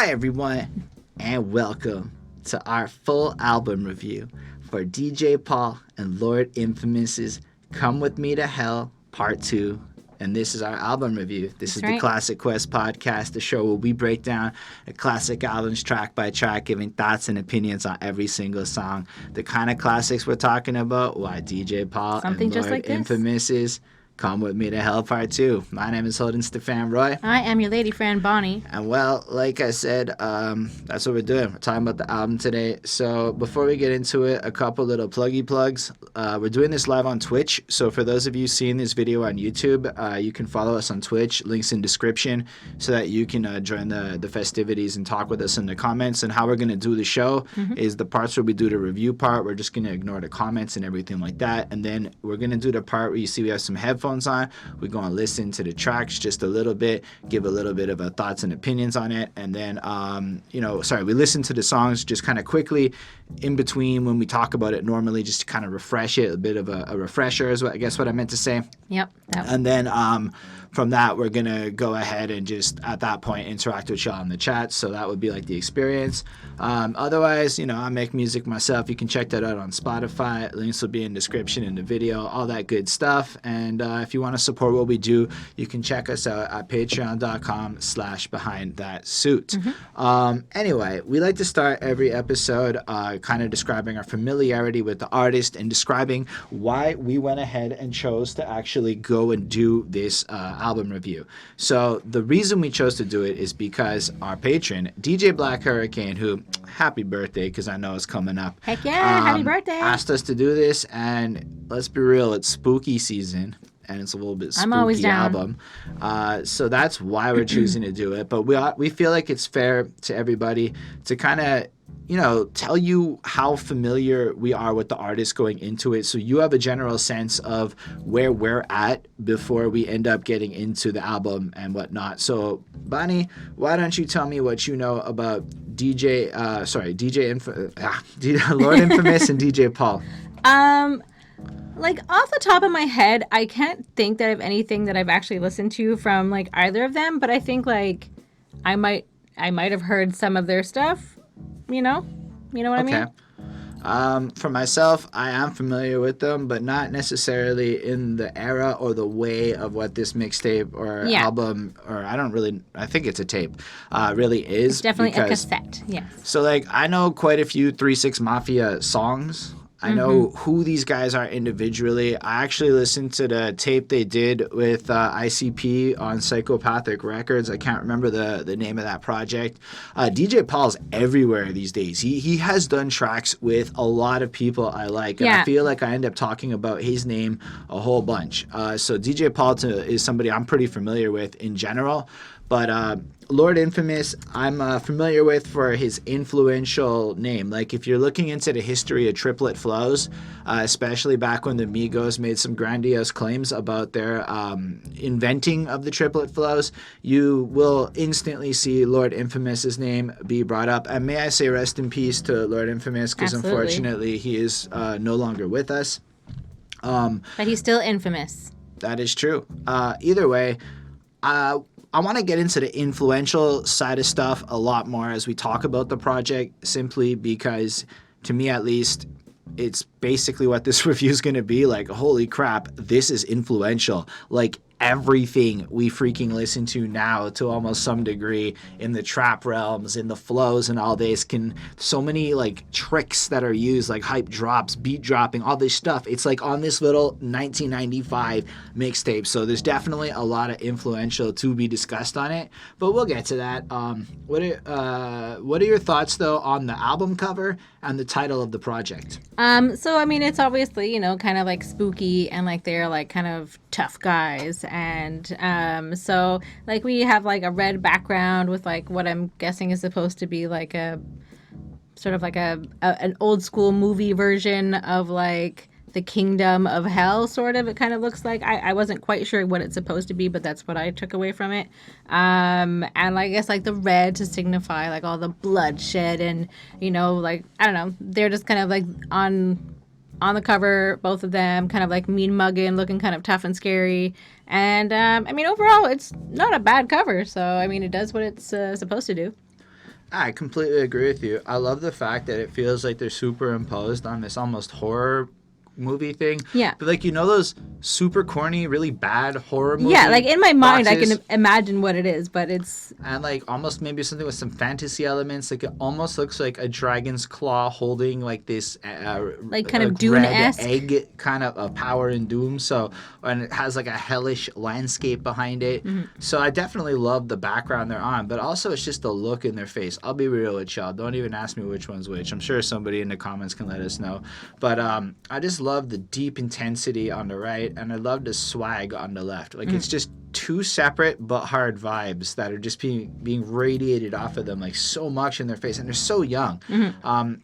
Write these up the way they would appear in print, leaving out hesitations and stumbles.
Hi, everyone, and welcome to our full album review for DJ Paul and Lord Infamous's Come With Me to Hell Part 2. And this is our album review. This is the Classic Quest podcast, the show where we break down the classic albums track by track, giving thoughts and opinions on every single song. The kind of classics we're talking about, why DJ Paul and Lord Infamous's Come With Me to Hell Part 2. My name is Holden, Stephan Roy. I am your lady friend, Bonnie. And well, like I said, that's what we're doing. We're talking about the album today. So before we get into it, a couple little pluggy plugs. We're doing this live on Twitch. So for those of you seeing this video on YouTube, you can follow us on Twitch. Links in description so that you can join the festivities and talk with us in the comments. And how we're going to do the show is the parts where we do the review part. We're just going to ignore the comments and everything like that. And then we're going to do the part where you see we have some headphones on. We're going to listen to the tracks just a little bit, give a little bit of our thoughts and opinions on it, and then we listen to the songs just kind of quickly in between when we talk about it normally, just to kind of refresh it, a bit of a refresher is what I guess what I meant to say. Yep. And then from that, we're going to go ahead and just at that point interact with y'all in the chat. So that would be like the experience. Otherwise, I make music myself. You can check that out on Spotify. Links will be in description in the video, all that good stuff. And if you want to support what we do, you can check us out at patreon.com/behindthatsuit. Anyway, we like to start every episode kind of describing our familiarity with the artist and describing why we went ahead and chose to actually go and do this album review. So the reason we chose to do it is because our patron, DJ Black Hurricane, who, happy birthday, because I know it's coming up. Heck yeah, happy birthday. Asked us to do this, and let's be real, it's spooky season. And it's a little bit spooky I'm always down. Album. So that's why we're choosing to do it. But we feel like it's fair to everybody to kind of, tell you how familiar we are with the artist going into it, so you have a general sense of where we're at before we end up getting into the album and whatnot. So, Bonnie, why don't you tell me what you know about Lord Infamous and DJ Paul? Like, off the top of my head, I can't think that of anything that I've actually listened to from, like, either of them, but I think, like, I might have heard some of their stuff, You know what I mean? For myself, I am familiar with them, but not necessarily in the era or the way of what this mixtape or album, or I think it's a tape, really is. It's definitely a cassette, yes. So, like, I know quite a few 3-6 Mafia songs. I know who these guys are individually. I actually listened to the tape they did with ICP on Psychopathic Records. I can't remember the name of that project. DJ Paul's everywhere these days. He has done tracks with a lot of people I like. And I feel like I end up talking about his name a whole bunch. So DJ Paul is somebody I'm pretty familiar with in general. But Lord Infamous, I'm familiar with for his influential name. Like, if you're looking into the history of triplet flows, especially back when the Migos made some grandiose claims about their inventing of the triplet flows, you will instantly see Lord Infamous's name be brought up. And may I say rest in peace to Lord Infamous, because unfortunately he is no longer with us. But he's still infamous. That is true. Either way, I want to get into the influential side of stuff a lot more as we talk about the project, simply because, to me at least, it's basically what this review is going to be. Like, holy crap, this is influential. Like, everything we freaking listen to now, to almost some degree, in the trap realms, in the flows and all this, so many like tricks that are used, like hype drops, beat dropping, all this stuff. It's like on this little 1995 mixtape. So there's definitely a lot of influential to be discussed on it, but we'll get to that. What are your thoughts though on the album cover and the title of the project? So I mean, it's obviously, kind of like spooky, and like they're like kind of tough guys. And so like we have like a red background with like what I'm guessing is supposed to be like a sort of like an old school movie version of like the Kingdom of Hell, sort of. It kind of looks like. I wasn't quite sure what it's supposed to be, but that's what I took away from it. And I guess like the red to signify like all the bloodshed, and like I don't know, they're just kind of like on the cover, both of them kind of like mean mugging, looking kind of tough and scary. And I mean, overall, it's not a bad cover. So I mean, it does what it's supposed to do. I completely agree with you. I love the fact that it feels like they're superimposed on this almost horror movie thing. Yeah. But like, you know those super corny, really bad horror movie Yeah, like in my mind, boxes? I can imagine what it is, but it's And like almost maybe something with some fantasy elements. Like it almost looks like a dragon's claw holding like this like kind of red Dune-esque. egg kind of power and doom. So, and it has like a hellish landscape behind it. So I definitely love the background they're on, but also it's just the look in their face. I'll be real with y'all. Don't even ask me which one's which. I'm sure somebody in the comments can let us know. But I just love the deep intensity on the right, and I love the swag on the left. Like it's just two separate but hard vibes that are just being radiated off of them like so much in their face, and they're so young.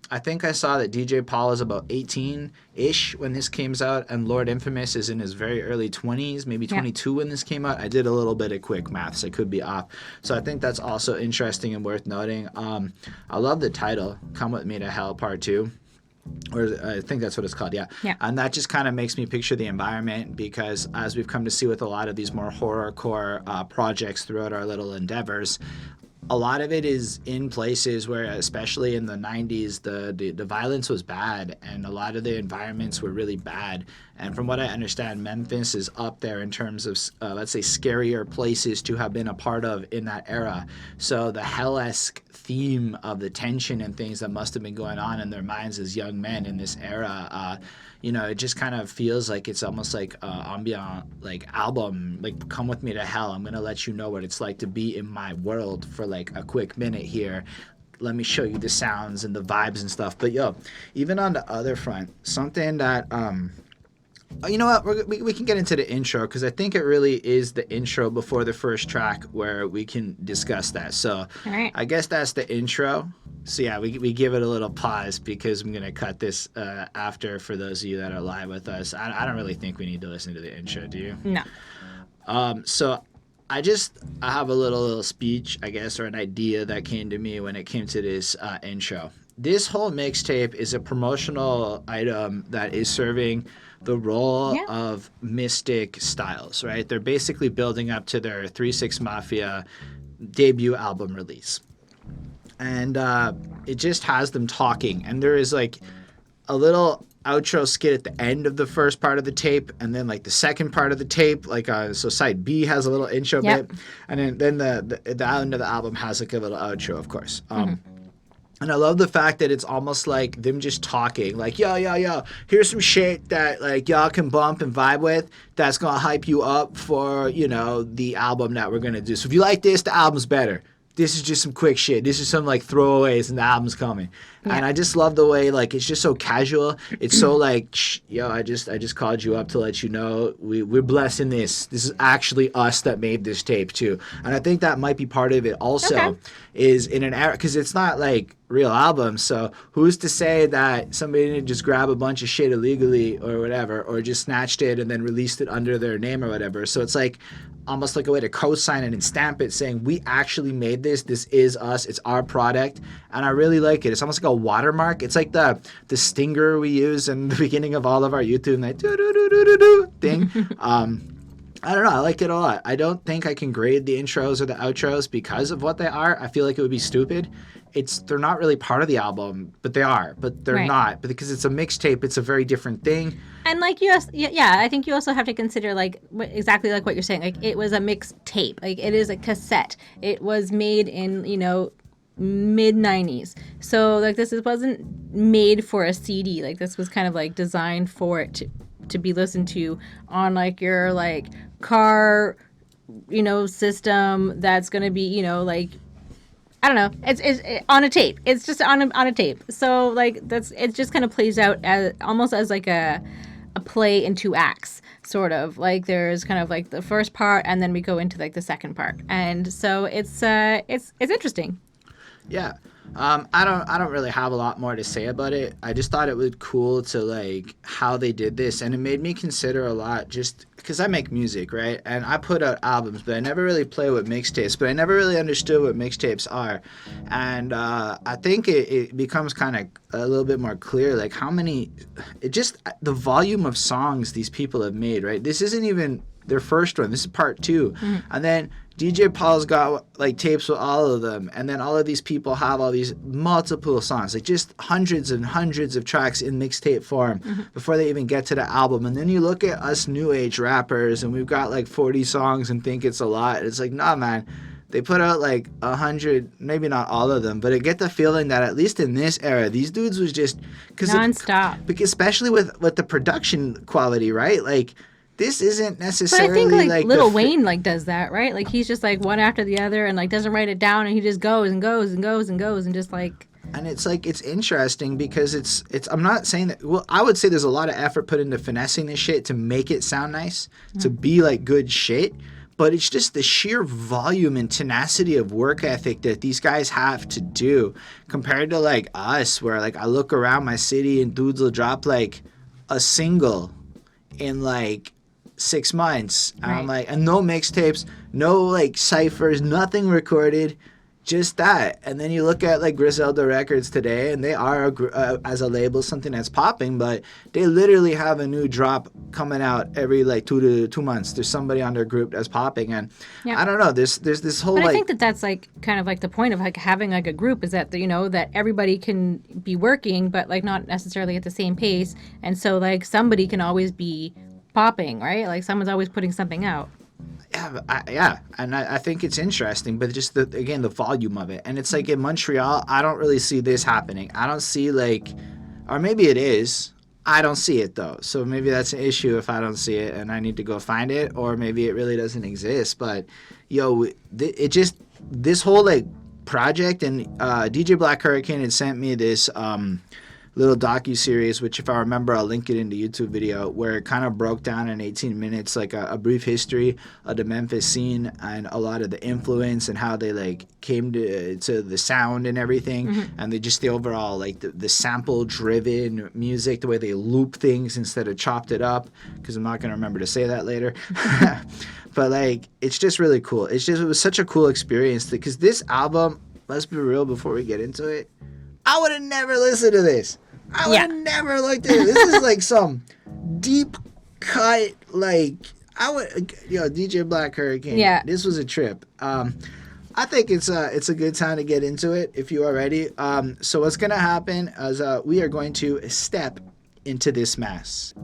I think I saw that DJ Paul is about 18-ish when this came out, and Lord Infamous is in his very early 20s, maybe 22 when this came out. I did a little bit of quick maths. I could be off. So I think that's also interesting and worth noting. I love the title, Come With Me to Hell Part 2. Or I think that's what it's called, yeah. And that just kind of makes me picture the environment, because as we've come to see with a lot of these more horrorcore projects throughout our little endeavors, a lot of it is in places where, especially in the 90s, the violence was bad, and a lot of the environments were really bad. And from what I understand, Memphis is up there in terms of, let's say, scarier places to have been a part of in that era. So the hell-esque theme of the tension and things that must have been going on in their minds as young men in this era, it just kind of feels like it's almost like ambient, like album, like Come With Me to Hell. I'm going to let you know what it's like to be in my world for like a quick minute here. Let me show you the sounds and the vibes and stuff. But even on the other front, something that you know what? We can get into the intro, because I think it really is the intro before the first track where we can discuss that. So all right. I guess that's the intro. So yeah, we give it a little pause, because I'm going to cut this after for those of you that are live with us. I don't really think we need to listen to the intro, do you? No. So I have a little speech, I guess, or an idea that came to me when it came to this intro. This whole mixtape is a promotional item that is serving the role of Mystic Styles, right? They're basically building up to their 3-6 Mafia debut album release. And it just has them talking. And there is like a little outro skit at the end of the first part of the tape, and then like the second part of the tape, like so side B has a little intro bit, and then the end of the album has like a little outro, of course. And I love the fact that it's almost like them just talking, like, yo, here's some shit that, like, y'all can bump and vibe with that's going to hype you up for, the album that we're going to do. So if you like this, the album's better. This is just some quick shit. This is some, like, throwaways, and the album's coming. Yeah. And I just love the way, like, it's just so casual. It's so, like, I just called you up to let you know we're blessing this. This is actually us that made this tape, too. And I think that might be part of it also, is in an era, because it's not, like, real albums. So who's to say that somebody didn't just grab a bunch of shit illegally or whatever, or just snatched it and then released it under their name or whatever. So it's like almost like a way to co-sign it and stamp it, saying we actually made this. This is us. It's our product. And I really like it. It's almost like a watermark. It's like the stinger we use in the beginning of all of our YouTube, like do thing. I don't know. I like it a lot. I don't think I can grade the intros or the outros because of what they are. I feel like it would be stupid. They're not really part of the album, but they are. But they're not. But because it's a mixtape, it's a very different thing. And like I think you also have to consider like exactly like what you're saying. Like it was a mixed tape. Like it is a cassette. It was made in mid 90s. So like this wasn't made for a CD. Like this was kind of like designed for it to be listened to on like your like car system that's going to be like I don't know. It's on a tape. It's just on a tape. So like it just kind of plays out as almost as like a play in two acts, sort of. Like there's kind of like the first part, and then we go into like the second part, and so it's interesting. Yeah. I don't really have a lot more to say about it. I just thought it was cool to like how they did this, and it made me consider a lot, just because I make music, right? And I put out albums, but I never really play with mixtapes, but I never really understood what mixtapes are. And I think it becomes kind of a little bit more clear, like the volume of songs these people have made, right? This isn't even their first one. This is part 2. And then DJ Paul's got like tapes with all of them, and then all of these people have all these multiple songs, like just hundreds and hundreds of tracks in mixtape form before they even get to the album. And then you look at us new age rappers, and we've got like 40 songs and think it's a lot. It's like, nah, man. They put out like 100, maybe not all of them, but I get the feeling that at least in this era, these dudes was just nonstop. Because especially with the production quality, right? Like this isn't But necessarily I think like Lil the Wayne like does that, right? Like he's just like one after the other and like doesn't write it down and he just goes and goes and goes and goes and just like. And it's like it's interesting because it's I'm not saying that, well, I would say there's a lot of effort put into finessing this shit to make it sound nice, to be like good shit. But it's just the sheer volume and tenacity of work ethic that these guys have to do compared to like us, where like I look around my city and dudes will drop like a single in like 6 months. And I'm like, and no mixtapes, no like ciphers, nothing recorded, just that. And then you look at like Griselda Records today, and they are as a label something that's popping, but they literally have a new drop coming out every like 2 months. There's somebody on their group that's popping, and I don't know. There's this whole. But like, I think that that's like kind of like the point of like having like a group is that you know that everybody can be working, but like not necessarily at the same pace, and so like somebody can always be popping, right? Like someone's always putting something out. Yeah, and I think it's interesting, but just the volume of it, and it's like in Montreal, I don't really see this happening. I don't see like, or maybe it is. I don't see it though, so maybe that's an issue if I don't see it, and I need to go find it, or maybe it really doesn't exist. But yo, it just this whole like project, and DJ Black Hurricane had sent me this little docu-series, which if I remember, I'll link it in the YouTube video, where it kind of broke down in 18 minutes like a brief history of the Memphis scene and a lot of the influence and how they like came to the sound and everything, and they just the overall like the sample-driven music, the way they loop things instead of chopped it up, because I'm not going to remember to say that later. But like, it's just really cool. It was such a cool experience because this album, let's be real before we get into it, I would have never listened to this. I would have never looked at it. This is like some deep cut, like, DJ Black Hurricane. Yeah. This was a trip. I think it's a good time to get into it if you are ready. So what's going to happen is we are going to step into this mess.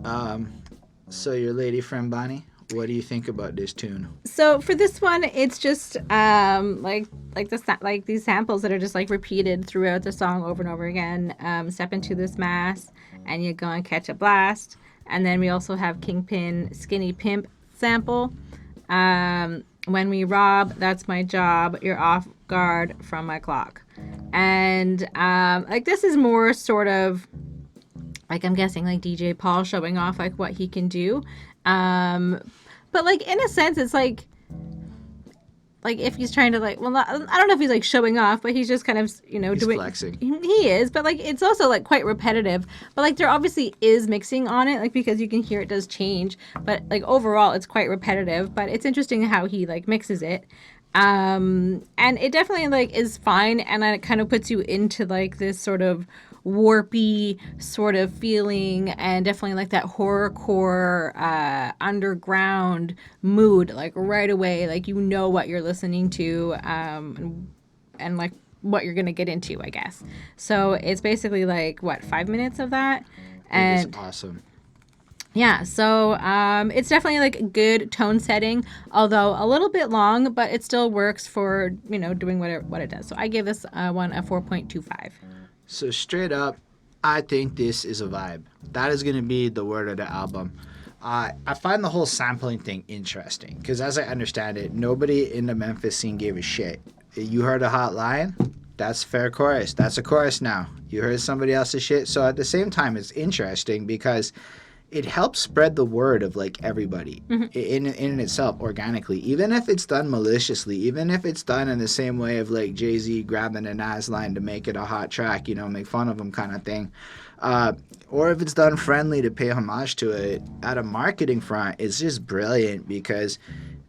So your lady friend Bonnie, what do you think about this tune? So for this one, it's just like these samples that are just like repeated throughout the song over and over again. Step into this mass, and you're gonna catch a blast. And then we also have Kingpin, Skinny Pimp sample. When we rob, that's my job. You're off guard from my clock. And like this is more sort of like I'm guessing like DJ Paul showing off like what he can do. But like in a sense, it's like if he's trying to like, well, I don't know if he's like showing off, but he's just kind of, you know, he's doing flexing. He is, but like it's also like quite repetitive. But like there obviously is mixing on it, like because you can hear it does change. But like overall, it's quite repetitive. But it's interesting how he like mixes it. And it definitely like is fine, and it kind of puts you into like this sort of warpy sort of feeling, and definitely like that horrorcore underground mood, like right away, like you know what you're listening to, and like what you're gonna get into, I guess. So it's basically like what 5 minutes of that, and it's awesome. Yeah, so it's definitely like a good tone setting, although a little bit long, but it still works for, you know, doing what it does. So I give this one a 4.25. So straight up, I think this is a vibe. That is going to be the word of the album. I find the whole sampling thing interesting because as I understand it, nobody in the Memphis scene gave a shit. You heard a hot line? That's fair chorus. That's a chorus now. You heard somebody else's shit? So at the same time, it's interesting because it helps spread the word of like everybody in itself organically, even if it's done maliciously, even if it's done in the same way of like Jay-Z grabbing a Nas line to make it a hot track, you know, make fun of him kind of thing. Or if it's done friendly to pay homage to it at a marketing front, it's just brilliant because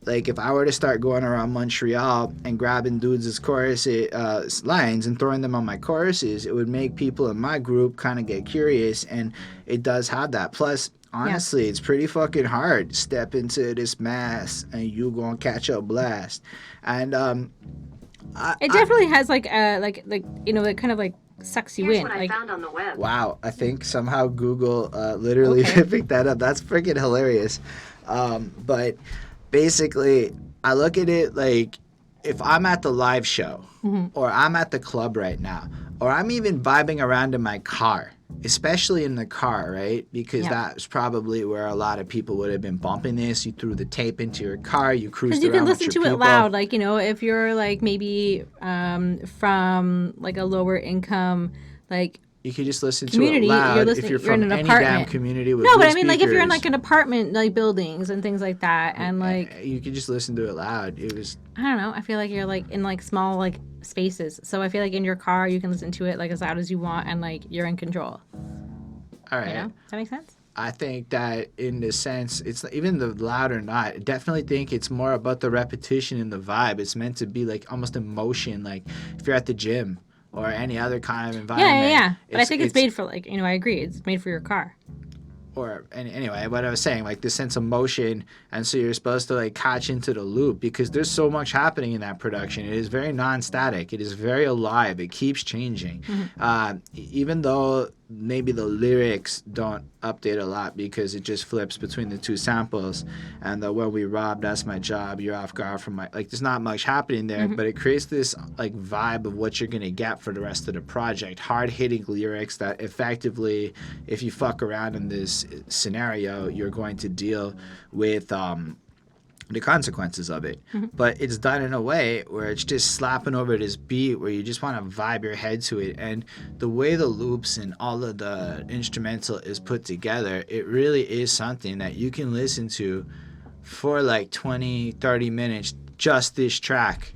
like if I were to start going around Montreal and grabbing dudes' chorus lines and throwing them on my choruses, it would make people in my group kind of get curious, and it does have that. Plus, Honestly, it's pretty fucking hard. Step into this mass and you gonna catch a blast. And It definitely has like you know, it kind of like sucks you Here's in. what I Like, found on the web. wow, I think somehow Google literally Okay. picked that up. That's freaking hilarious. But basically, I look at it like if I'm at the live show or I'm at the club right now or I'm even vibing around in my car, especially in the car, right? Because that's probably where a lot of people would have been bumping this. You threw the tape into your car, you cruised because you around can with listen your to it people. loud, like, you know, if you're like maybe from like a lower income like You could just listen community, to it loud you're if listening, you're you're in from an any damn apartment. community with No, but good I mean, like if you're in speakers. like an apartment, like buildings and things like that, and like You could just listen to it loud. It was I don't know, I feel like you're like in like small like spaces. So I feel like in your car you can listen to it like as loud as you want, and like you're in control. all right. You know, does that make sense? I think that in the sense, it's even the loud or not. I definitely think it's more about the repetition and the vibe. It's meant to be like almost emotion, like if you're at the gym or any other kind of environment. Yeah. But I think it's made for like, you know, I agree. It's made for your car. Or anyway, what I was saying, like the sense of motion, and so you're supposed to like catch into the loop because there's so much happening in that production. It is very non-static. It is very alive. It keeps changing, even though maybe the lyrics don't update a lot because it just flips between the two samples. And the when we rob, that's my job. You're off guard from my like. There's not much happening there, but it creates this like vibe of what you're gonna get for the rest of the project. Hard hitting lyrics that effectively, if you fuck around in this scenario, you're going to deal with the consequences of it. But it's done in a way where it's just slapping over this beat where you just want to vibe your head to it. And the way the loops and all of the instrumental is put together, it really is something that you can listen to for like 20, 30 minutes, just this track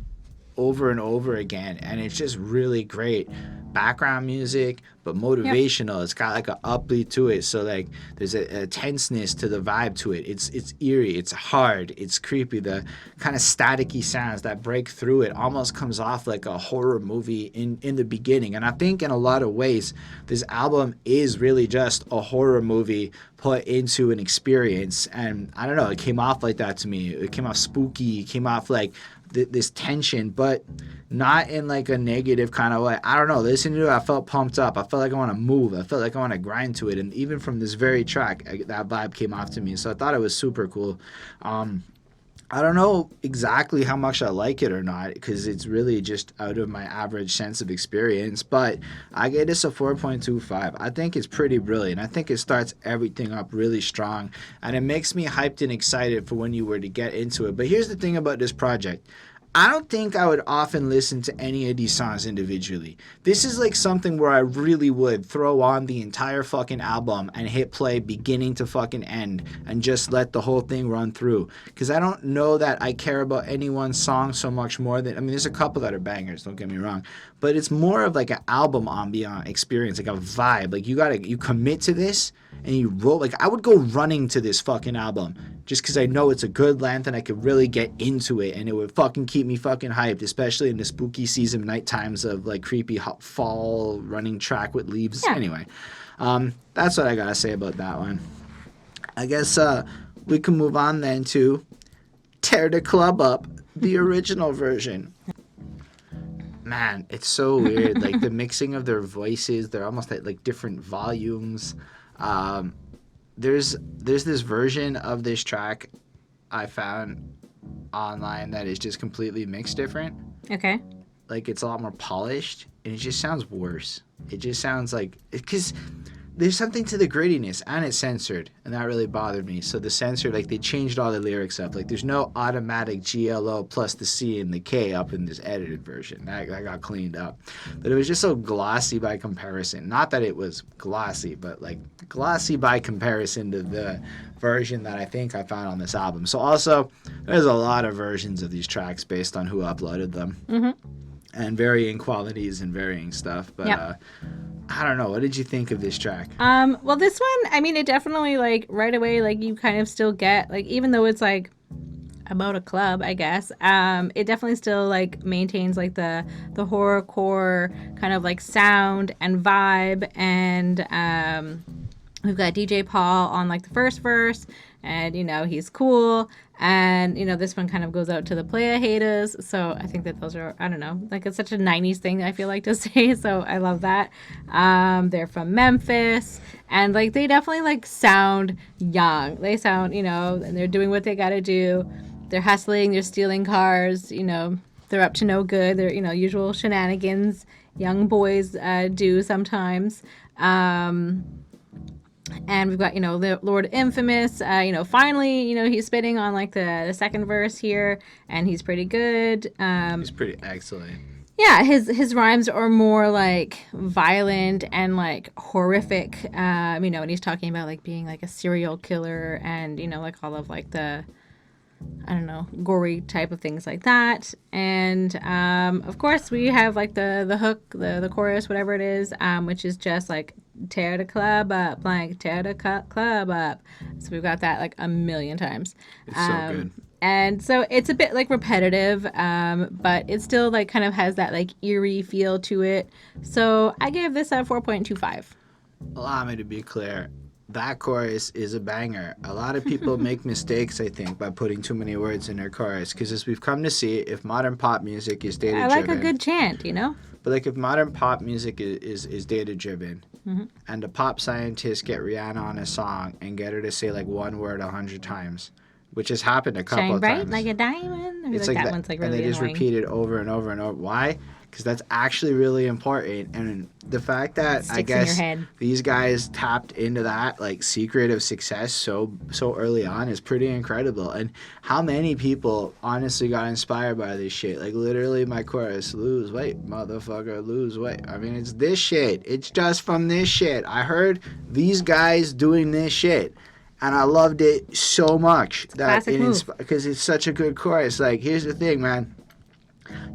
over and over again. And it's just really great background music, but motivational. It's got like an upbeat to it, so like there's a tenseness to the vibe to it. It's eerie, it's hard, it's creepy. The kind of staticky sounds that break through it almost comes off like a horror movie in the beginning. And I think in a lot of ways this album is really just a horror movie put into an experience. And I don't know, it came off like that to me. It came off spooky, it came off like this tension, but not in like a negative kind of way. I don't know. Listening to it, I felt pumped up. I felt like I want to move. I felt like I want to grind to it. And even from this very track, that vibe came off to me. So I thought it was super cool. I don't know exactly how much I like it or not because it's really just out of my average sense of experience. But I gave this a 4.25. I think it's pretty brilliant. I think it starts everything up really strong. And it makes me hyped and excited for when you were to get into it. But here's the thing about this project. I don't think I would often listen to any of these songs individually. This is like something where I really would throw on the entire fucking album and hit play beginning to fucking end and just let the whole thing run through. Because I don't know that I care about any one song so much more than, I mean, there's a couple that are bangers, don't get me wrong. But it's more of like an album ambient experience, like a vibe. Like you commit to this and you roll. Like I would go running to this fucking album just because I know it's a good length and I could really get into it and it would fucking keep me fucking hyped, especially in the spooky season night times of like creepy fall running track with leaves. Yeah. Anyway, that's what I gotta say about that one. I guess we can move on then to Tear the Club Up, the original version. Man, it's so weird. Like the mixing of their voices, they're almost at like different volumes. There's this version of this track I found online that is just completely mixed different. Okay. Like it's a lot more polished and it just sounds worse. It just sounds like, because there's something to the grittiness and it's censored and that really bothered me. So the censored, like they changed all the lyrics up. Like there's no automatic GLO plus the C and the K up in this edited version. That got cleaned up. But it was just so glossy by comparison. Not that it was glossy, but like glossy by comparison to the version that I think I found on this album. So also, there's a lot of versions of these tracks based on who uploaded them. Mm-hmm. And varying qualities and varying stuff. But I don't know. What did you think of this track? Well, this one, I mean, it definitely, like, right away, like, you kind of still get, like, even though it's, like, about a club, I guess, it definitely still, like, maintains, like, the horrorcore kind of, like, sound and vibe and, We've got DJ Paul on like the first verse, and he's cool. And this one kind of goes out to the playa haters. So I think that those are, I don't know, like it's such a 90s thing I feel like to say. So I love that. They're from Memphis, and like they definitely like sound young. They sound, and they're doing what they got to do. They're hustling, they're stealing cars, they're up to no good. They're, usual shenanigans young boys do sometimes. And we've got, the Lord Infamous, finally, he's spitting on like the second verse here, and he's pretty good. He's pretty excellent. Yeah, his rhymes are more like violent and like horrific. And he's talking about like being like a serial killer and, like all of like the, I don't know, gory type of things like that. And of course we have like the hook, the chorus, whatever it is, which is just like tear the club up, like tear the club up. So we've got that like a million times. It's so good. And so it's a bit like repetitive, but it still like kind of has that like eerie feel to it. So I gave this a 4.25. Allow me to be clear. That chorus is a banger. A lot of people make mistakes, I think, by putting too many words in their chorus. Because as we've come to see, if modern pop music is data-driven... I like a good chant, But like if modern pop music is data-driven, and the pop scientists get Rihanna on a song and get her to say like one word 100 times, which has happened a couple of times. Shine bright like a diamond. It's like that one's like really annoying. And they just repeat it over and over and over. Why? Because that's actually really important. And the fact that I guess these guys tapped into that like secret of success so early on is pretty incredible. And how many people honestly got inspired by this shit? Like literally my chorus, lose weight, motherfucker, lose weight. I mean, it's this shit. It's just from this shit. I heard these guys doing this shit. And I loved it so much because it's such a good chorus. Like, here's the thing, man.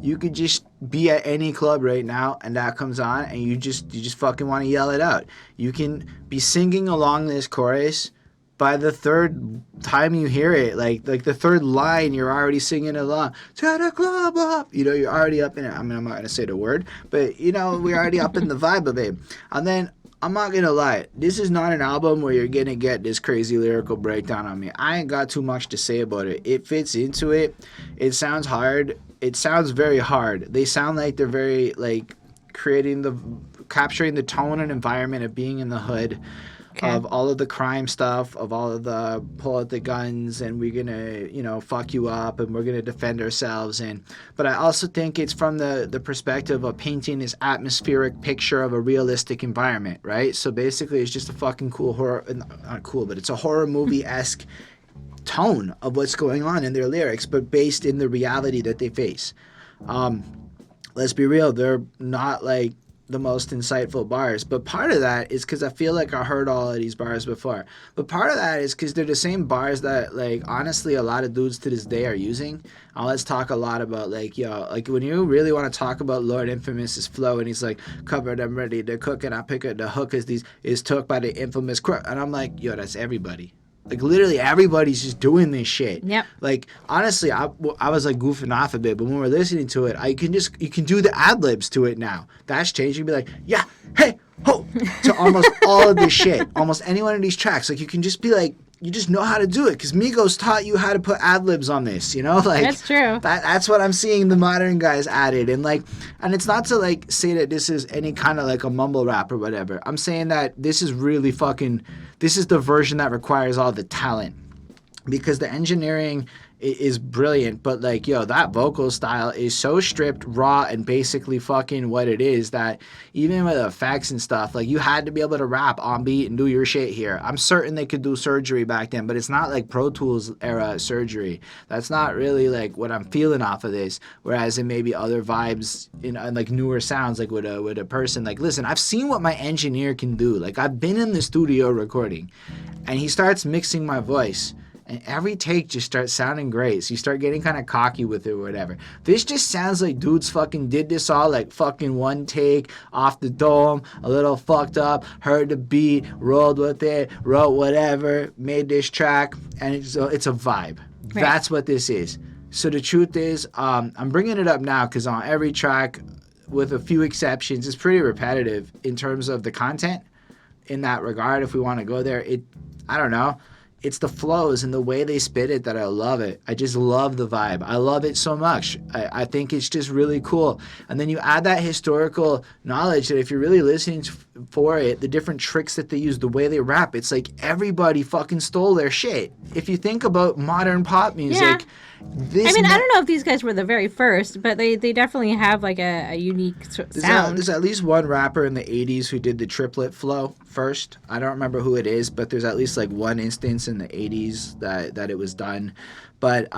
You could just be at any club right now and that comes on and you just fucking want to yell it out. You can be singing along this chorus. By the third time you hear it, like the third line, you're already singing along. Turn the club up. You're already up in it. I mean, I'm not going to say the word, but, we're already up in the vibe of it. And then, I'm not going to lie, this is not an album where you're going to get this crazy lyrical breakdown on me. I ain't got too much to say about it. It fits into it. It sounds hard. It sounds very hard. They sound like they're very, like, capturing the tone and environment of being in the hood. Okay. Of all of the crime stuff, of all of the pull out the guns and we're going to, fuck you up and we're going to defend ourselves. But I also think it's from the perspective of painting this atmospheric picture of a realistic environment, right? So basically it's just a fucking cool horror, not cool, but it's a horror movie-esque tone of what's going on in their lyrics, but based in the reality that they face. Let's be real, they're not like the most insightful bars, but part of that is because I feel like I heard all of these bars before, but part of that is because they're the same bars that like honestly a lot of dudes to this day are using. Let's talk a lot about like when you really want to talk about Lord Infamous's flow and he's like covered, I'm ready to cook and I pick up the hook as these is took by the infamous crook, and I'm like, that's everybody. Like, literally, everybody's just doing this shit. Yep. Like, honestly, I was, like, goofing off a bit, but when we're listening to it, you can do the ad-libs to it now. That's changed. You can be like, yeah, hey, ho, to almost all of this shit. Almost any one of these tracks. Like, you can just be like, you just know how to do it, because Migos taught you how to put ad-libs on this, Like, that's true. That's what I'm seeing the modern guys added. And, like, and it's not to, like, say that this is any kind of, like, a mumble rap or whatever. I'm saying that this is really this is the version that requires all the talent. Because the engineering is brilliant, but like, that vocal style is so stripped, raw, and basically fucking what it is that even with effects and stuff, like, you had to be able to rap on beat and do your shit here. I'm certain they could do surgery back then, but it's not like Pro Tools era surgery. That's not really like what I'm feeling off of this. Whereas in maybe other vibes in like newer sounds, like with a person, like, listen, I've seen what my engineer can do. Like, I've been in the studio recording, and he starts mixing my voice. And every take just starts sounding great. So you start getting kind of cocky with it or whatever. This just sounds like dudes fucking did this all like fucking one take off the dome, a little fucked up, heard the beat, rolled with it, wrote whatever, made this track, and it's a vibe. Right. That's what this is. So the truth is, I'm bringing it up now because on every track, with a few exceptions, it's pretty repetitive in terms of the content. in that regard, if we want to go there, I don't know. It's the flows and the way they spit it that I love it. I just love the vibe. I love it so much. I think it's just really cool. And then you add that historical knowledge that if you're really listening for it, the different tricks that they use, the way they rap, it's like everybody fucking stole their shit. If you think about modern pop music, I mean, I don't know if these guys were the very first, but they definitely have like a unique sound. There's at least one rapper in the 80s who did the triplet flow first. I don't remember who it is, but there's at least like one instance in the 80s that it was done. But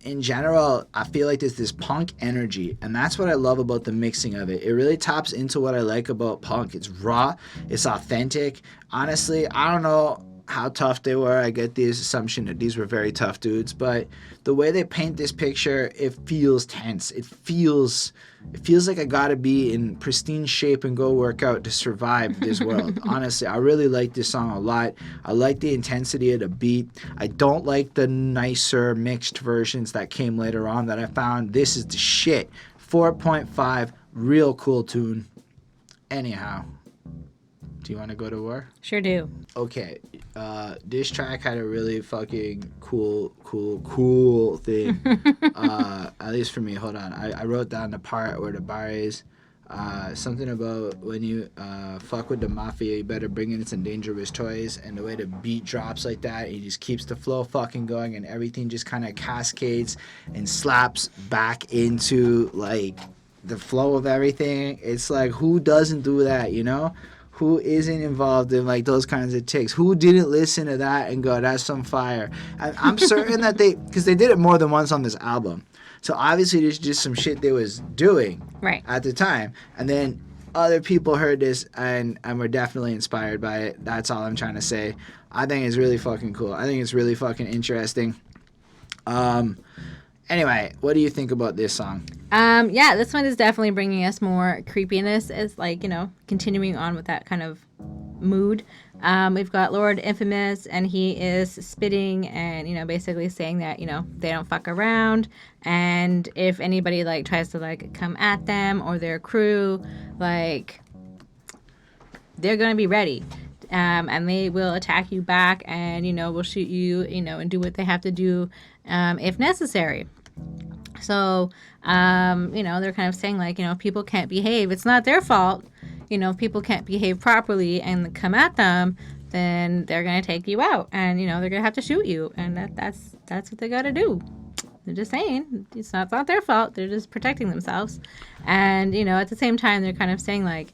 in general, I feel like there's this punk energy, and that's what I love about the mixing of it. It really taps into what I like about punk. It's raw, it's authentic. Honestly, I don't know how tough they were. I get this assumption that these were very tough dudes, but the way they paint this picture, it feels tense. It feels like I gotta be in pristine shape and go work out to survive this world. Honestly, I really like this song a lot. I like the intensity of the beat. I don't like the nicer mixed versions that came later on that I found. This is the shit. 4.5, real cool tune. Anyhow, do you want to go to war? Sure do. Okay, this track had a really fucking cool thing. At least for me. Hold on, I wrote down the part where the bar is something about when you fuck with the mafia, you better bring in some dangerous toys. And the way the beat drops like that, it just keeps the flow fucking going, and everything just kind of cascades and slaps back into like the flow of everything. It's like, who doesn't do that, you know? Who isn't involved in like those kinds of ticks? Who didn't listen to that and go, that's some fire? I'm certain that because they did it more than once on this album. So obviously there's just some shit they was doing at the time. And then other people heard this and were definitely inspired by it. That's all I'm trying to say. I think it's really fucking cool. I think it's really fucking interesting. Anyway, what do you think about this song? Yeah, this one is definitely bringing us more creepiness as, like, you know, continuing on with that kind of mood. We've got Lord Infamous, and he is spitting and, you know, basically saying that, you know, they don't fuck around. And if anybody, like, tries to, like, come at them or their crew, like, they're going to be ready. And they will attack you back and, you know, will shoot you, you know, and do what they have to do if necessary. So, you know, they're kind of saying, like, you know, people can't behave. It's not their fault. You know, if people can't behave properly and come at them, then they're going to take you out. And, you know, they're going to have to shoot you. And that's what they got to do. They're just saying it's not their fault. They're just protecting themselves. And, you know, at the same time, they're kind of saying, like,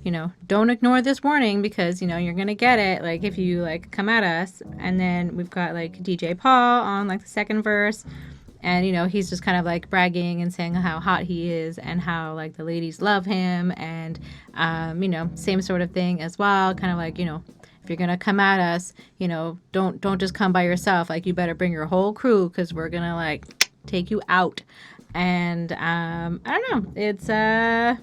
you know, don't ignore this warning because, you know, you're going to get it, like, if you, like, come at us. And then we've got, like, DJ Paul on, like, the second verse. And, you know, he's just kind of, like, bragging and saying how hot he is and how, like, the ladies love him. And, you know, same sort of thing as well. Kind of like, you know, if you're going to come at us, you know, don't just come by yourself. Like, you better bring your whole crew because we're going to, like, take you out. And I don't know. It's, yeah,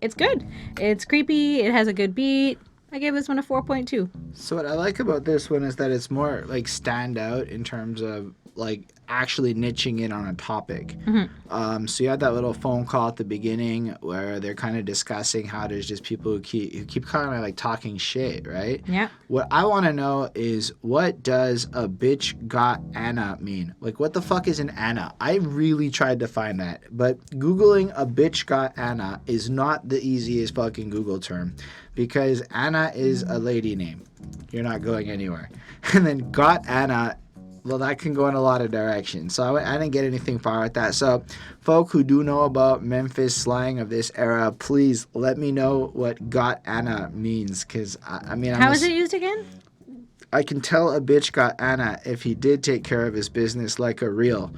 it's good. It's creepy. It has a good beat. I gave this one a 4.2. So what I like about this one is that it's more, like, stand out in terms of, like, actually niching in on a topic. Mm-hmm. So you had that little phone call at the beginning where they're kind of discussing how there's just people who keep kind of like talking shit, right? Yeah. What I want to know is, what does a bitch got Anna mean? Like, what the fuck is an Anna? I really tried to find that, but Googling a bitch got Anna is not the easiest fucking Google term, because Anna is a lady name. You're not going anywhere. And then got Anna, well, that can go in a lot of directions. So I didn't get anything far with that. So folk who do know about Memphis slang of this era, please let me know what got Anna means. Because, I mean... How is it used again? I can tell a bitch got Anna if he did take care of his business like a real.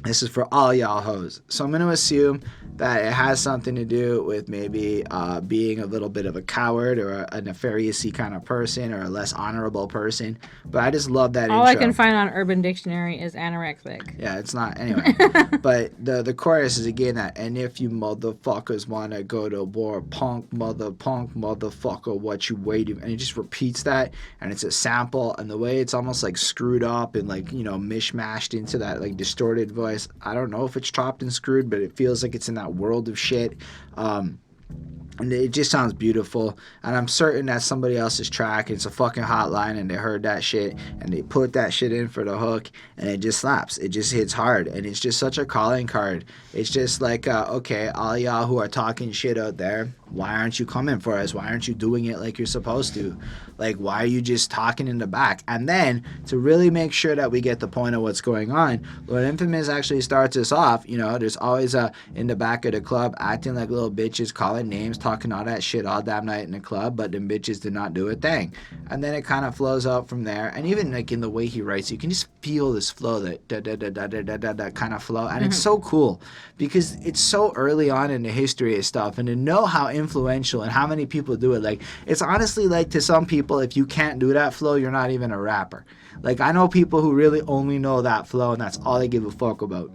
This is for all y'all hoes. So I'm going to assume that it has something to do with maybe being a little bit of a coward or a nefarious-y kind of person or a less honorable person. But I just love that all intro. I can find on Urban Dictionary is anorexic. Yeah, it's not. Anyway. But the chorus is again that, and if you motherfuckers want to go to war, punk motherfucker, what you waiting? And it just repeats that, and it's a sample, and the way it's almost like screwed up and like, you know, mishmashed into that like distorted voice. I don't know if it's chopped and screwed, but it feels like it's in that world of shit. And it just sounds beautiful, and I'm certain that somebody else's track, it's a fucking hotline, and they heard that shit and they put that shit in for the hook, and it just slaps. It just hits hard, and it's just such a calling card. It's just like, okay, all y'all who are talking shit out there, why aren't you coming for us? Why aren't you doing it like you're supposed to? Like, why are you just talking in the back? And then to really make sure that we get the point of what's going on, Lord Infamous actually starts us off. You know, there's always in the back of the club acting like little bitches, calling names, talking all that shit all damn night in the club, but them bitches did not do a thing. And then it kind of flows out from there. And even like in the way he writes, you can just feel this flow, that da da da da da da da, da kind of flow. And it's so cool because it's so early on in the history of stuff, and to know how influential and how many people do it. Like, it's honestly like, to some people, if you can't do that flow, you're not even a rapper. Like, I know people who really only know that flow, and that's all they give a fuck about.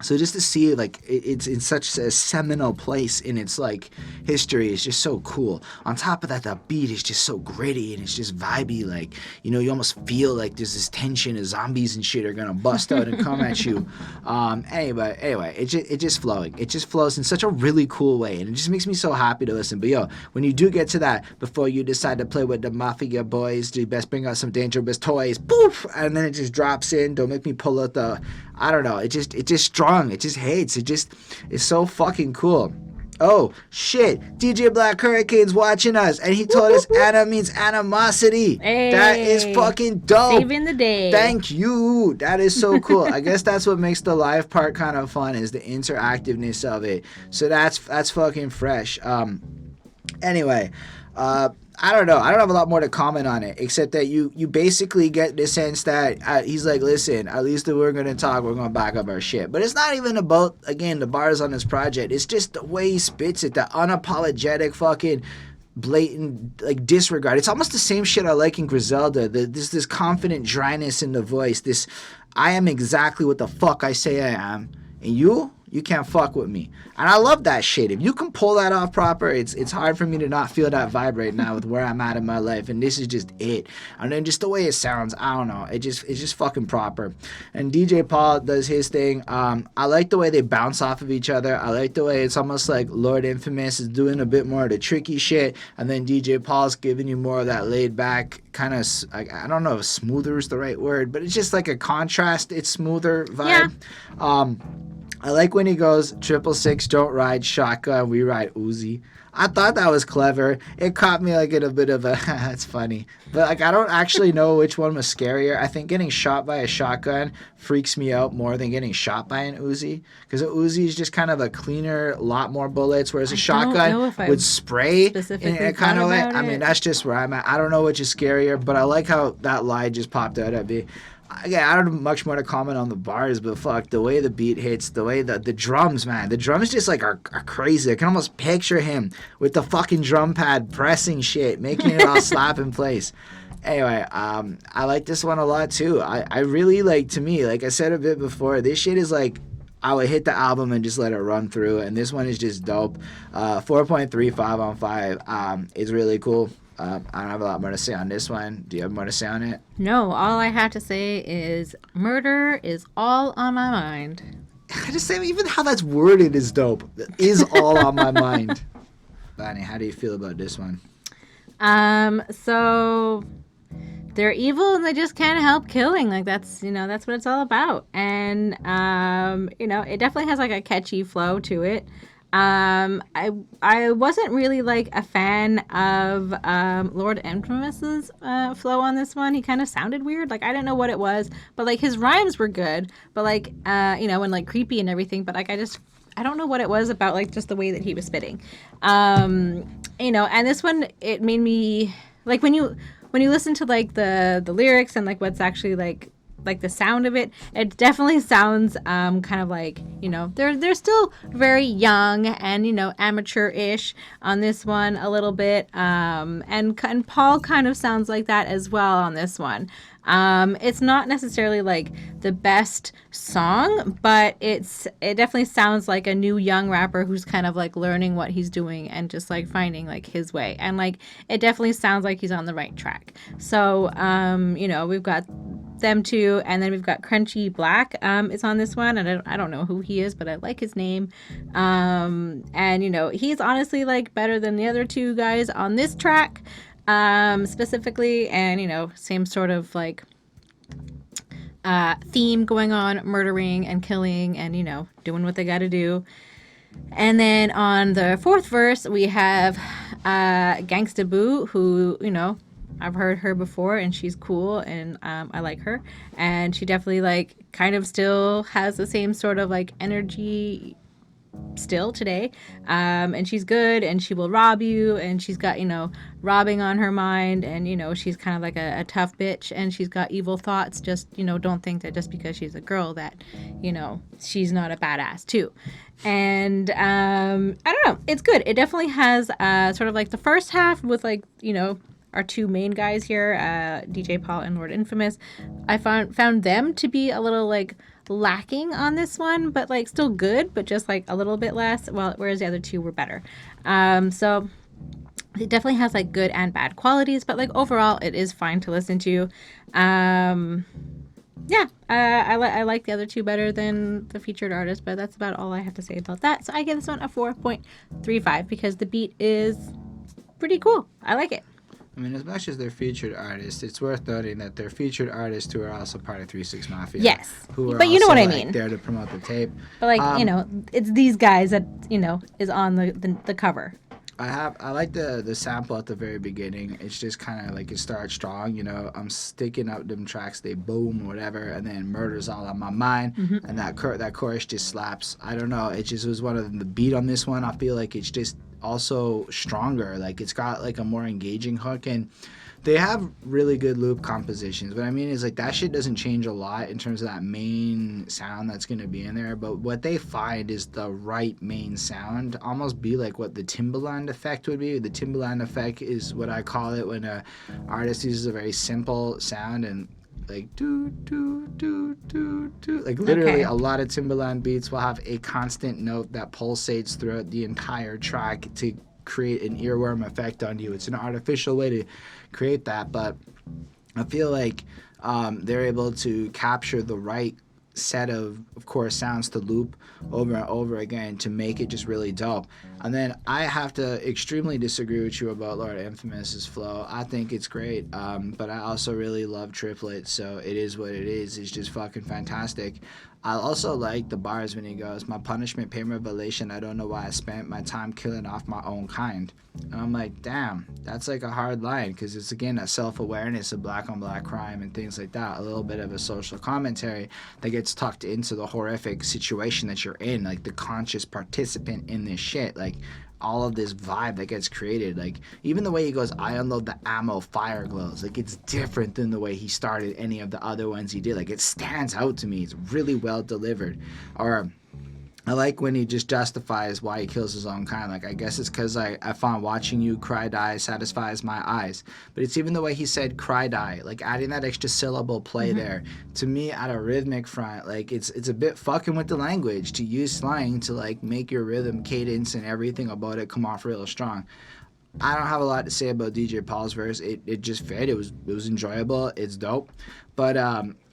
So just to see, like, it's in such a seminal place in its, like, history is just so cool. On top of that, the beat is just so gritty, and it's just vibey. Like, you know, you almost feel like there's this tension of zombies and shit are gonna bust out and come at you. Anyway, it just flowing. It just flows in such a really cool way, and it just makes me so happy to listen. But yo, when you do get to that, before you decide to play with the mafia boys, you best bring out some dangerous toys. Poof! And then it just drops in. Don't make me pull out the, I don't know. It just strong. It just hits. It's so fucking cool. Oh shit! DJ Black Hurricane's watching us, and he told us Anna means animosity. Hey, that is fucking dope. Saving the day. Thank you. That is so cool. I guess that's what makes the live part kind of fun, is the interactiveness of it. So that's fucking fresh. Anyway, I don't know. I don't have a lot more to comment on it, except that you basically get the sense that he's like, listen, at least if we're going to talk, we're going to back up our shit. But it's not even about, again, the bars on this project. It's just the way he spits it, the unapologetic fucking blatant, like, disregard. It's almost the same shit I like in Griselda. There's this confident dryness in the voice. This, I am exactly what the fuck I say I am. And you can't fuck with me. And I love that shit. If you can pull that off proper, it's hard for me to not feel that vibe right now with where I'm at in my life. And this is just it. And then just the way it sounds, I don't know. It's just fucking proper. And DJ Paul does his thing. I like the way they bounce off of each other. I like the way it's almost like Lord Infamous is doing a bit more of the tricky shit, and then DJ Paul's giving you more of that laid back kind of, I don't know if smoother is the right word, but it's just like a contrast. It's smoother vibe. Yeah. I like when he goes, 666 don't ride shotgun, we ride Uzi. I thought that was clever. It caught me like in a bit of a, that's funny. But like, I don't actually know which one was scarier. I think getting shot by a shotgun freaks me out more than getting shot by an Uzi. Because an Uzi is just kind of a cleaner, lot more bullets, whereas a shotgun would spray in a kind of way. I mean, that's just where I'm at. I don't know which is scarier, but I like how that lie just popped out at me. Again, I don't have much more to comment on the bars, but fuck, the way the beat hits, the way the drums, man. The drums just like are crazy. I can almost picture him with the fucking drum pad pressing shit, making it all slap in place. Anyway, I like this one a lot too. I really like, to me, like I said a bit before, this shit is like, I would hit the album and just let it run through, and this one is just dope. 4.35 on 5 is really cool. I don't have a lot more to say on this one. Do you have more to say on it? No, all I have to say is murder is all on my mind. I just say, even how that's worded is dope. Is all on my mind. Bonnie, how do you feel about this one? So they're evil and they just can't help killing. Like, that's what it's all about. And it definitely has like a catchy flow to it. I wasn't really like a fan of Lord Infamous's flow on this one. He kind of sounded weird. Like, I don't know what it was, but like his rhymes were good, but like and like creepy and everything. But like I don't know what it was about, like, just the way that he was spitting. And this one, it made me like, when you listen to like the lyrics and like what's actually like the sound of it, it definitely sounds kind of like, they're still very young and amateur-ish on this one a little bit, and Paul kind of sounds like that as well on this one. It's not necessarily like the best song, but it definitely sounds like a new young rapper who's kind of like learning what he's doing and just like finding like his way, and like it definitely sounds like he's on the right track. So we've got them two, and then we've got Crunchy Black is on this one, and I don't know who he is, but I like his name. And you know, he's honestly like better than the other two guys on this track, specifically, and you know, same sort of like theme going on, murdering and killing, and you know, doing what they got to do. And then on the fourth verse, we have Gangsta Boo, who, you know, I've heard her before and she's cool and I like her. And she definitely, like, kind of still has the same sort of, like, energy still today. And she's good and she will rob you and she's got, you know, robbing on her mind. And, you know, she's kind of like a tough bitch and she's got evil thoughts. Just, you know, don't think that just because she's a girl that, you know, she's not a badass too. And I don't know, it's good. It definitely has sort of like the first half with like, you know, our two main guys here, DJ Paul and Lord Infamous. I found them to be a little like lacking on this one, but like still good, but just like a little bit less. Well, whereas the other two were better. So it definitely has like good and bad qualities, but like overall, it is fine to listen to. Yeah, I like the other two better than the featured artist, but that's about all I have to say about that. So I give this one a 4.35 because the beat is pretty cool. I like it. I mean, as much as they're featured artists, it's worth noting that they're featured artists who are also part of 3 6 Mafia. Yes, who are but you know what I like, mean. There to promote the tape. But like, you know, it's these guys that, you know, is on the cover. I like the sample at the very beginning. It's just kind of like it starts strong, you know. I'm sticking up them tracks, they boom or whatever, and then murder's all on my mind, and that chorus just slaps. I don't know. It just was one of them. The beat on this one, I feel like it's just also stronger. Like it's got like a more engaging hook, and they have really good loop compositions. What I mean is like that shit doesn't change a lot in terms of that main sound that's going to be in there, but what they find is the right main sound to almost be like what the Timbaland effect would be. The Timbaland effect is what I call it when a artist uses a very simple sound and like do do do do do, like literally a lot of Timbaland beats will have a constant note that pulsates throughout the entire track to create an earworm effect on you. It's an artificial way to create that, but I feel like they're able to capture the right set of course, sounds to loop over and over again to make it just really dope. And then I have to extremely disagree with you about Lord Infamous's flow. I think it's great, but I also really love Triplet, so it is what it is. It's just fucking fantastic. I also like the bars when he goes, my punishment, pain, revelation, I don't know why I spent my time killing off my own kind. And I'm like, damn, that's like a hard line, because it's, again, a self-awareness of black-on-black crime and things like that, a little bit of a social commentary that gets tucked into the horrific situation that you're in, like the conscious participant in this shit, like all of this vibe that gets created. Like even the way he goes, I unload the ammo, fire glows, like it's different than the way he started any of the other ones he did. Like it stands out to me. It's really well delivered. Or I like when he just justifies why he kills his own kind. Like, I guess it's because I found watching you cry die satisfies my eyes. But it's even the way he said cry die, like adding that extra syllable play there. To me, at a rhythmic front, like it's a bit fucking with the language to use slang to like make your rhythm, cadence, and everything about it come off real strong. I don't have a lot to say about DJ Paul's verse. It just fit. It was enjoyable. It's dope. But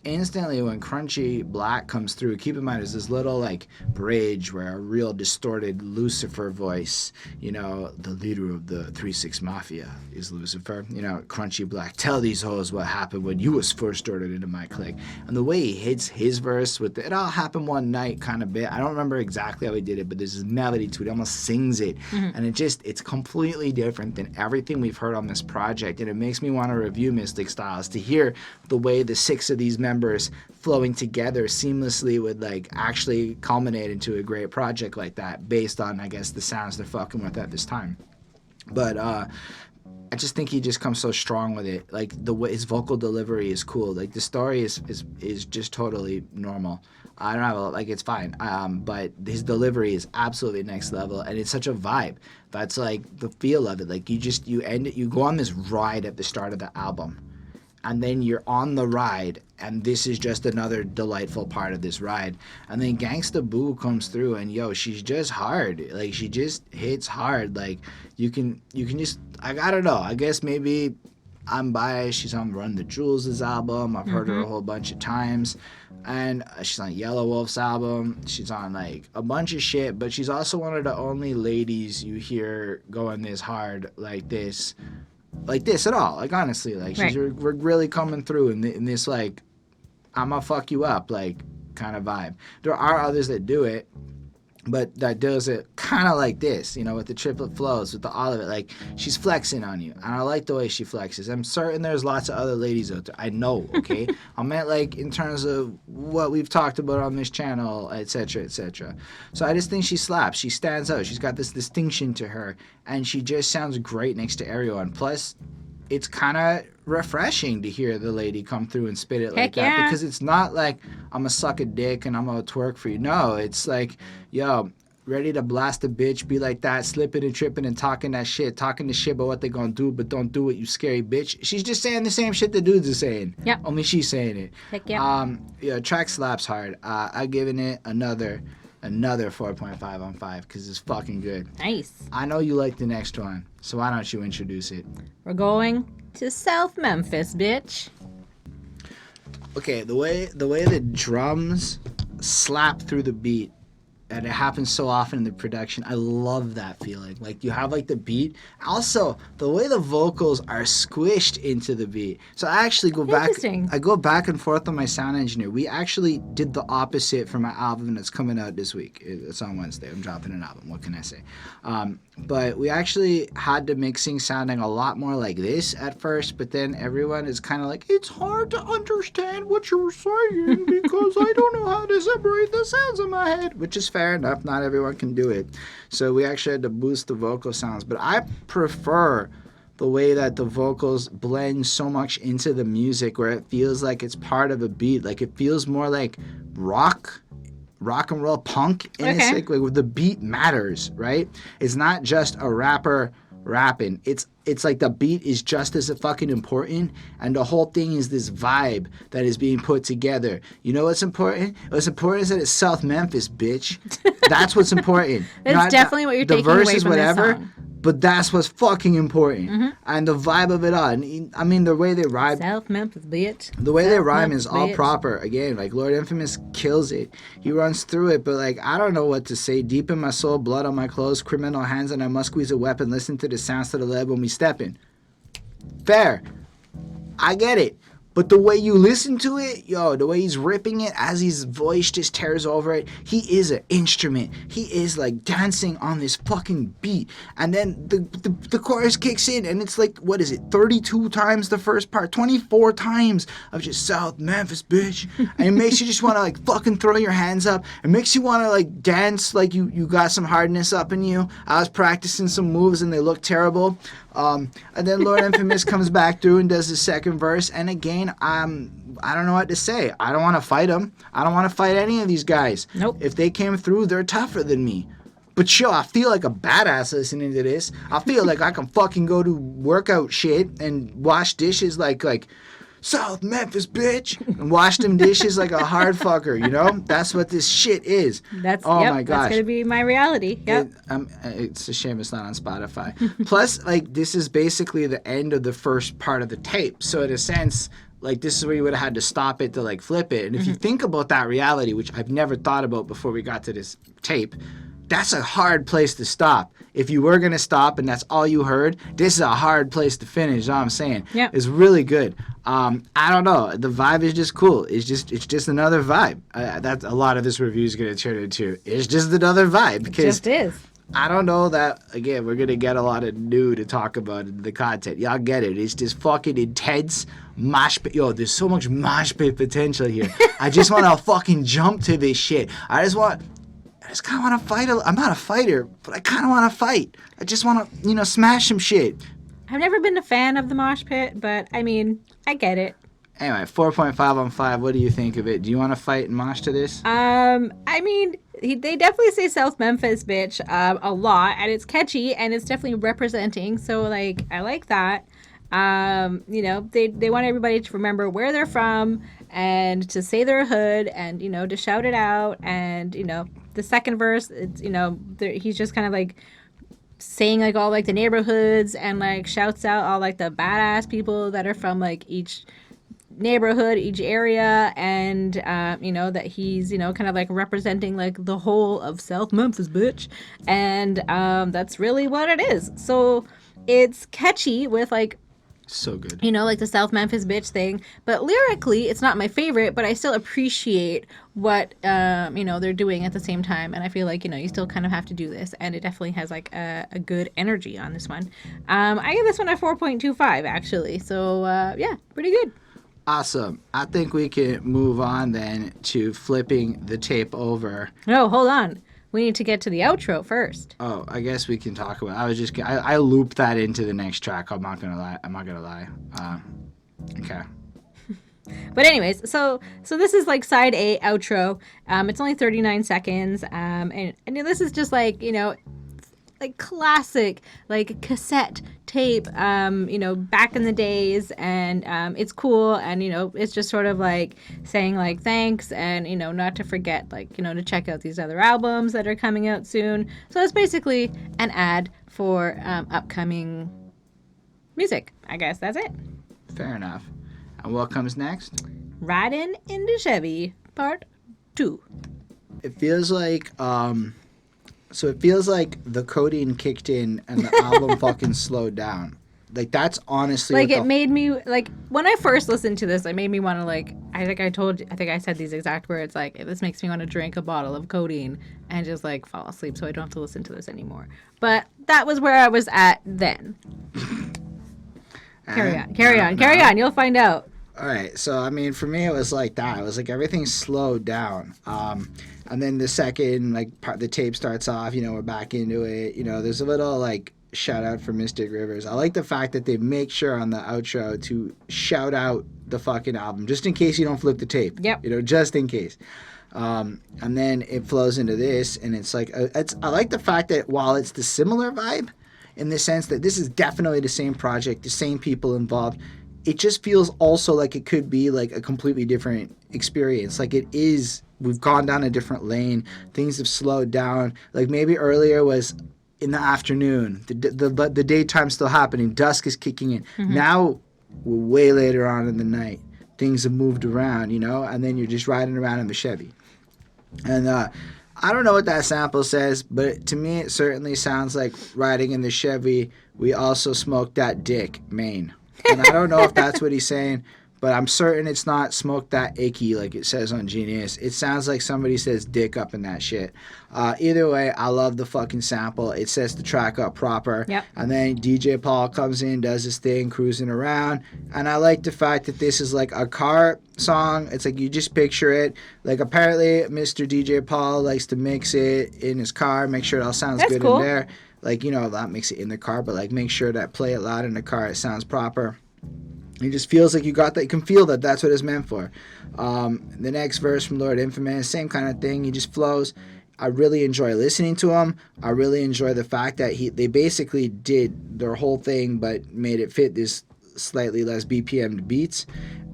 instantly when Crunchy Black comes through, keep in mind there's this little like bridge where a real distorted Lucifer voice, you know, the leader of the 3 6 Mafia is Lucifer, you know, Crunchy Black, tell these hoes what happened when you was first ordered into my clique. And the way he hits his verse with it all happened one night kind of bit. I don't remember exactly how he did it, but there's this melody to it. He almost sings it. And it's completely different than everything we've heard on this project. And it makes me want to review Mystic Styles to hear the way the 6 of these members flowing together seamlessly would like actually culminate into a great project like that based on, I guess, the sounds they're fucking with at this time. But I just think he just comes so strong with it. Like the way his vocal delivery is cool. Like the story is just totally normal. I don't have like it's fine. But his delivery is absolutely next level, and it's such a vibe. That's like the feel of it. Like you end it, you go on this ride at the start of the album. And then you're on the ride, and this is just another delightful part of this ride. And then Gangsta Boo comes through, and yo, she's just hard. Like she just hits hard. Like you can just I don't know. I guess maybe I'm biased. She's on Run the Jewels' album. I've heard her a whole bunch of times. And she's on Yellow Wolf's album. She's on like a bunch of shit, but she's also one of the only ladies you hear going this hard like this at all. Like honestly, like she's we're really coming through in this like I'ma fuck you up like kind of vibe. There are others that do it, but that does it kind of like this, you know, with the triplet flows, with all of it. Like, she's flexing on you, and I like the way she flexes. I'm certain there's lots of other ladies out there. I know, okay? I meant, like, in terms of what we've talked about on this channel, etc., etc. So I just think she slaps. She stands out. She's got this distinction to her, and she just sounds great next to everyone. Plus, it's kind of refreshing to hear the lady come through and spit it like that, because it's not like I'm gonna suck a dick and I'm gonna twerk for you. No, it's like, yo, ready to blast a bitch, be like that, slipping and tripping and talking the shit about what they gonna do, but don't do it, you scary bitch. She's just saying the same shit the dudes are saying. Yep. Only she's saying it. Heck yeah. Yeah, track slaps hard. I'm giving it another 4.5 on 5 because it's fucking good. Nice. I know you like the next one, so why don't you introduce it? We're going to South Memphis, bitch. Okay, the way the drums slap through the beat, and it happens so often in the production, I love that feeling. Like, you have like the beat, also the way the vocals are squished into the beat. So I actually go back and forth on my sound engineer. We actually did the opposite for my album that's coming out this week. It's on Wednesday. I'm dropping an album. What can I say? But we actually had the mixing sounding a lot more like this at first, but then everyone is kind of like, it's hard to understand what you're saying because I don't know how to separate the sounds in my head, which is fair enough. Not everyone can do it. So we actually had to boost the vocal sounds, but I prefer the way that the vocals blend so much into the music where it feels like it's part of a beat. Like, it feels more like rock and roll punk in a sick way, where the beat matters, right? It's not just a rapper rapping. It's like the beat is just as fucking important, and the whole thing is this vibe that is being put together. You know what's important? What's important is that it's South Memphis, bitch. That's what's important. That's definitely what you're taking away from this song. But that's what's fucking important. And the vibe of it all. And, I mean, the way they rhyme. South Memphis, bitch. The way they rhyme is all proper. Again, like, Lord Infamous kills it. He runs through it, but, like, I don't know what to say. Deep in my soul, blood on my clothes, criminal hands, and I must squeeze a weapon. Listen to the sounds to the lead when we step in. Fair. I get it. But the way you listen to it, yo, the way he's ripping it as his voice just tears over it, he is an instrument. He is like dancing on this fucking beat. And then the chorus kicks in and it's like, what is it, 32 times the first part, 24 times of just South Memphis, bitch. And it makes you just want to like fucking throw your hands up. It makes you want to like dance like you got some hardness up in you. I was practicing some moves and they look terrible. And then Lord Infamous comes back through and does the second verse. And again, I don't know what to say. I don't want to fight them. I don't want to fight any of these guys. Nope. If they came through, they're tougher than me. But yo, I feel like a badass listening to this. I feel like I can fucking go do workout shit and wash dishes like South Memphis, bitch, and wash them dishes like a hard fucker, you know? That's what this shit is. My gosh. That's going to be my reality. Yep. It's a shame it's not on Spotify. Plus, like, this is basically the end of the first part of the tape. So in a sense, like, this is where you would have had to stop it to, like, flip it. And if you think about that reality, which I've never thought about before we got to this tape, that's a hard place to stop. If you were going to stop and that's all you heard, this is a hard place to finish, is all I'm saying. Yep. It's really good. I don't know. The vibe is just cool. It's just another vibe. That's a lot of this review is going to turn into. It's just another vibe. Because it just is. I don't know that, again, we're going to get a lot of new to talk about in the content. Y'all get it. It's just fucking intense mosh pit. Yo, there's so much mosh pit potential here. I just want to fucking jump to this shit. I just kind of want to fight. I'm not a fighter, but I kind of want to fight. I just want to, smash some shit. I've never been a fan of the mosh pit, but, I mean, I get it. Anyway, 4.5 on 5. What do you think of it? Do you want to fight and mosh to this? I mean, they definitely say South Memphis, bitch, a lot, and it's catchy, and it's definitely representing, so, like, I like that. They want everybody to remember where they're from, and to say their hood, and, to shout it out, and, the second verse, it's, he's just kind of, like, saying like all like the neighborhoods and like shouts out all like the badass people that are from like each neighborhood, each area, and that he's kind of like representing like the whole of South Memphis, bitch. And that's really what it is. So it's catchy with like So good. like the South Memphis bitch thing. But lyrically, it's not my favorite, but I still appreciate what, they're doing at the same time. And I feel like, you still kind of have to do this. And it definitely has like a good energy on this one. I give this one a 4.25, actually. So, yeah, pretty good. Awesome. I think we can move on then to flipping the tape over. No, hold on. We need to get to the outro first. Oh, I guess we can talk about. I looped that into the next track. I'm not gonna lie. Okay. But anyways, so this is like side A outro. It's only 39 seconds. And this is just like like classic like cassette tape. Back in the days, and it's cool, and it's just sort of like saying like thanks, and not to forget like to check out these other albums that are coming out soon. So it's basically an ad for upcoming music. I guess that's it. Fair enough. And what comes next? Ridin in the Chevy, Part 2. It feels like it feels like the codeine kicked in and the album fucking slowed down. Like that's honestly like it made me like when I first listened to this, it made me want to like I think I said these exact words like this makes me want to drink a bottle of codeine and just like fall asleep so I don't have to listen to this anymore. But that was where I was at then. Carry on. You'll find out. All right, so I mean, for me, it was like that. It was like everything slowed down, and then the second the tape starts off, we're back into it. There's a little like shout out for Mystic Rivers. I like the fact that they make sure on the outro to shout out the fucking album, just in case you don't flip the tape. Yep. Just in case. And then it flows into this, and it's like I like the fact that while it's the similar vibe, in the sense that this is definitely the same project, the same people involved. It just feels also like it could be like a completely different experience. Like it is, we've gone down a different lane. Things have slowed down. Like maybe earlier was in the afternoon. The daytime's still happening. Dusk is kicking in. Mm-hmm. Now we're way later on in the night. Things have moved around, and then you're just riding around in the Chevy. And I don't know what that sample says, but to me it certainly sounds like riding in the Chevy. We also smoked that dick, Maine. And I don't know if that's what he's saying, but I'm certain it's not smoke that icky like it says on Genius. It sounds like somebody says dick up in that shit. Either way, I love the fucking sample. It sets the track up proper. Yep. And then DJ Paul comes in, does his thing, cruising around. And I like the fact that this is like a car song. It's like you just picture it. Like apparently Mr. DJ Paul likes to mix it in his car, make sure it all sounds That's good cool. in there. Like, not mix it in the car, but like make sure that play it loud in the car, it sounds proper. It just feels like you got that. You can feel that that's what it's meant for. The next verse from Lord Infamous, same kind of thing. He just flows. I really enjoy listening to him. I really enjoy the fact that they basically did their whole thing, but made it fit this slightly less BPM beats.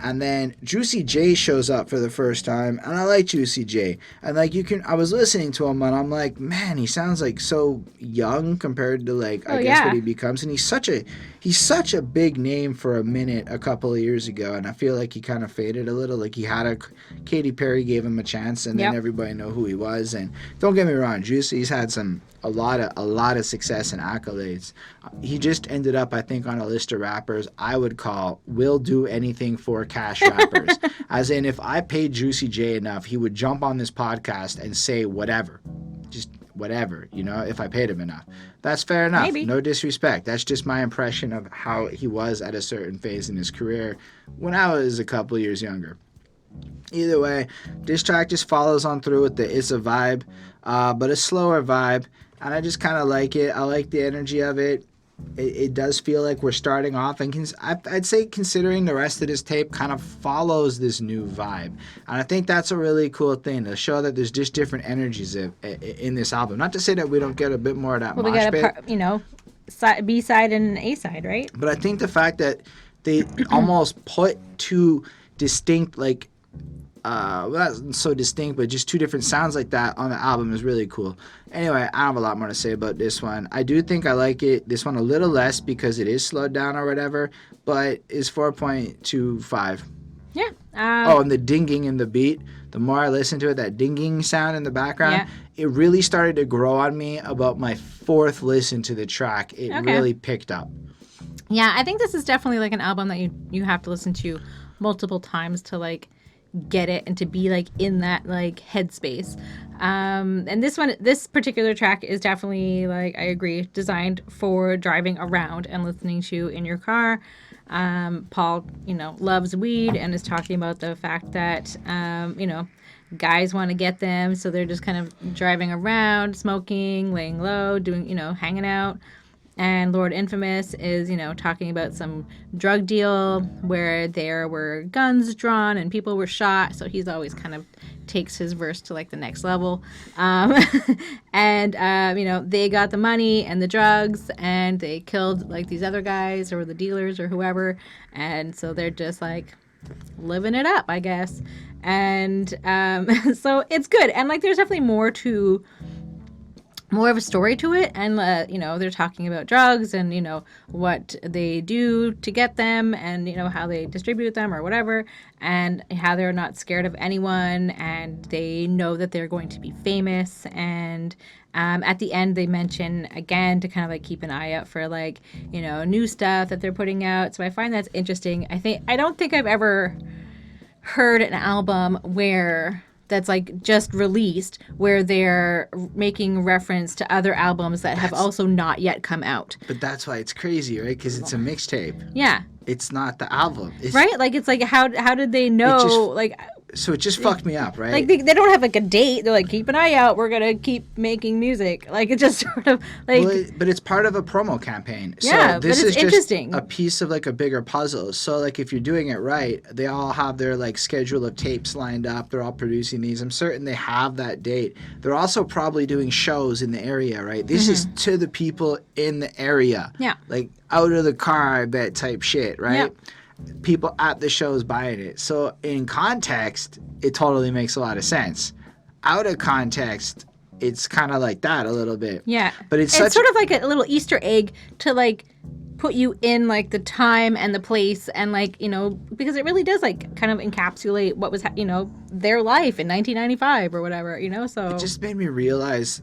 And then Juicy J shows up for the first time, and I like Juicy J. And like I was listening to him, and I'm like, man, he sounds like so young compared to I guess what he becomes. And he's such a big name for a minute a couple of years ago, and I feel like he kind of faded a little. Like Katy Perry gave him a chance, and then everybody knew who he was. And don't get me wrong, Juicy's had a lot of success and accolades. He just ended up, I think, on a list of rappers I would call will do anything for cash rappers. As in, if I paid Juicy J enough, he would jump on this podcast and say whatever. Just whatever, if I paid him enough. That's fair enough. Maybe. No disrespect. That's just my impression of how he was at a certain phase in his career when I was a couple years younger. Either way, this track just follows on through with the It's a Vibe, but a slower vibe. And I just kind of like it. I like the energy of it. It does feel like we're starting off. And I'd say considering the rest of this tape kind of follows this new vibe. And I think that's a really cool thing to show that there's just different energies in this album. Not to say that we don't get a bit more of that mosh pit. B-side and A-side, right? But I think the fact that they almost put two distinct, not so distinct, but just two different sounds like that on the album is really cool. Anyway, I have a lot more to say about this one. I do think I like this one a little less because it is slowed down or whatever, but it's 4.25. Yeah. And the dinging in the beat, the more I listen to it, that dinging sound in the background, it really started to grow on me about my fourth listen to the track. It really picked up. Yeah, I think this is definitely like an album that you have to listen to multiple times to like get it and to be like in that like headspace. And this particular track is definitely, like, I agree, designed for driving around and listening to in your car. Paul, loves weed and is talking about the fact that, guys want to get them. So they're just kind of driving around, smoking, laying low, doing, hanging out. And Lord Infamous is, talking about some drug deal where there were guns drawn and people were shot. So he's always kind of takes his verse to like the next level. And they got the money and the drugs and they killed like these other guys or the dealers or whoever. And so they're just like living it up, I guess. And so it's good. And like there's definitely more of a story to it, and they're talking about drugs and what they do to get them, and how they distribute them or whatever, and how they're not scared of anyone, and they know that they're going to be famous. And at the end they mention again to kind of like keep an eye out for like new stuff that they're putting out. So I find that's interesting. I don't think I've ever heard an album that's like just released where they're making reference to other albums that have also not yet come out. But that's why it's crazy, right? Because it's a mixtape. Yeah. It's not the album. Right? Like, it's like, how did they know? So it just fucked me up, right? Like, they don't have like a date. They're like, keep an eye out. We're going to keep making music. Like, it just sort of like... but it's part of a promo campaign. Yeah, so this but it's is interesting. just a piece of like a bigger puzzle. So like if you're doing it right, they all have their like schedule of tapes lined up. They're all producing these. I'm certain they have that date. They're also probably doing shows in the area, right? This is to the people in the area. Yeah. Like out of the car, I bet type shit, right? Yeah. People at the shows buying it. So in context, it totally makes a lot of sense. Out of context, it's kind of like that a little bit. Yeah. But it's sort of like a little Easter egg to like put you in like the time and the place and like, because it really does like kind of encapsulate what was, their life in 1995 or whatever, so. It just made me realize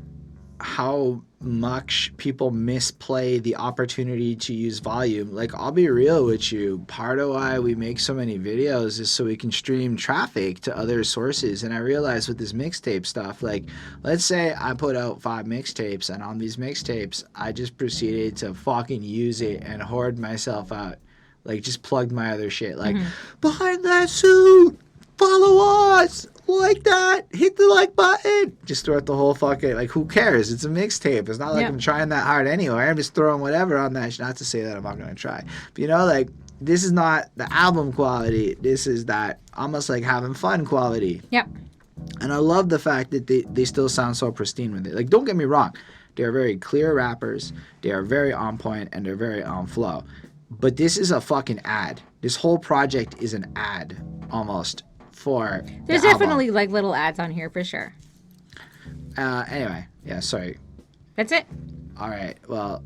how much people misplay the opportunity to use volume. Like, I'll be real with you. Part of why we make so many videos is so we can stream traffic to other sources. And I realized with this mixtape stuff, like, let's say I put out 5 mixtapes, and on these mixtapes, I just proceeded to fucking use it and hoard myself out. Like, just plugged my other shit. Like, behind that suit, follow us. Like that, hit the like button. Just throw out the whole fucking, like, who cares? It's a mixtape. It's not like I'm trying that hard anyway. I'm just throwing whatever on that. Not to say that I'm not going to try. But, like, this is not the album quality. This is that almost like having fun quality. Yep. And I love the fact that they still sound so pristine with it. Like, don't get me wrong. They are very clear rappers. They are very on point, and they're very on flow. But this is a fucking ad. This whole project is an ad, almost. There's definitely like little ads on here for sure. Anyway, yeah, sorry. That's it. All right. Well,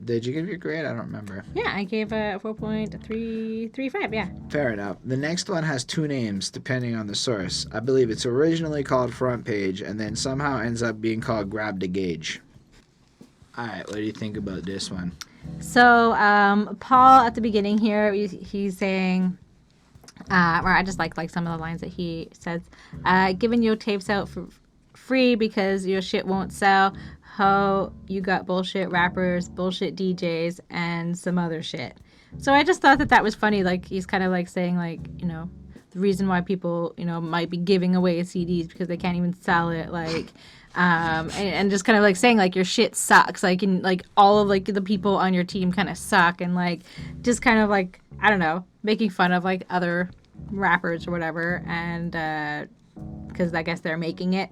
did you give your grade? I don't remember. Yeah, I gave a 4.335. Yeah. Fair enough. The next one has 2 names depending on the source. I believe it's originally called Front Page and then somehow ends up being called Grab the Gauge. All right. What do you think about this one? So, Paul at the beginning here, he's saying. Or I just like some of the lines that he says. Giving your tapes out for free because your shit won't sell. Ho, you got bullshit rappers, bullshit DJs, and some other shit. So I just thought that was funny. Like, he's kind of like saying, like, the reason why people, might be giving away CDs because they can't even sell it. Like, and just kind of like saying, like, your shit sucks. Like, and like all of like the people on your team kind of suck. And like, just kind of like, I don't know, making fun of like other rappers or whatever. And because I guess they're making it.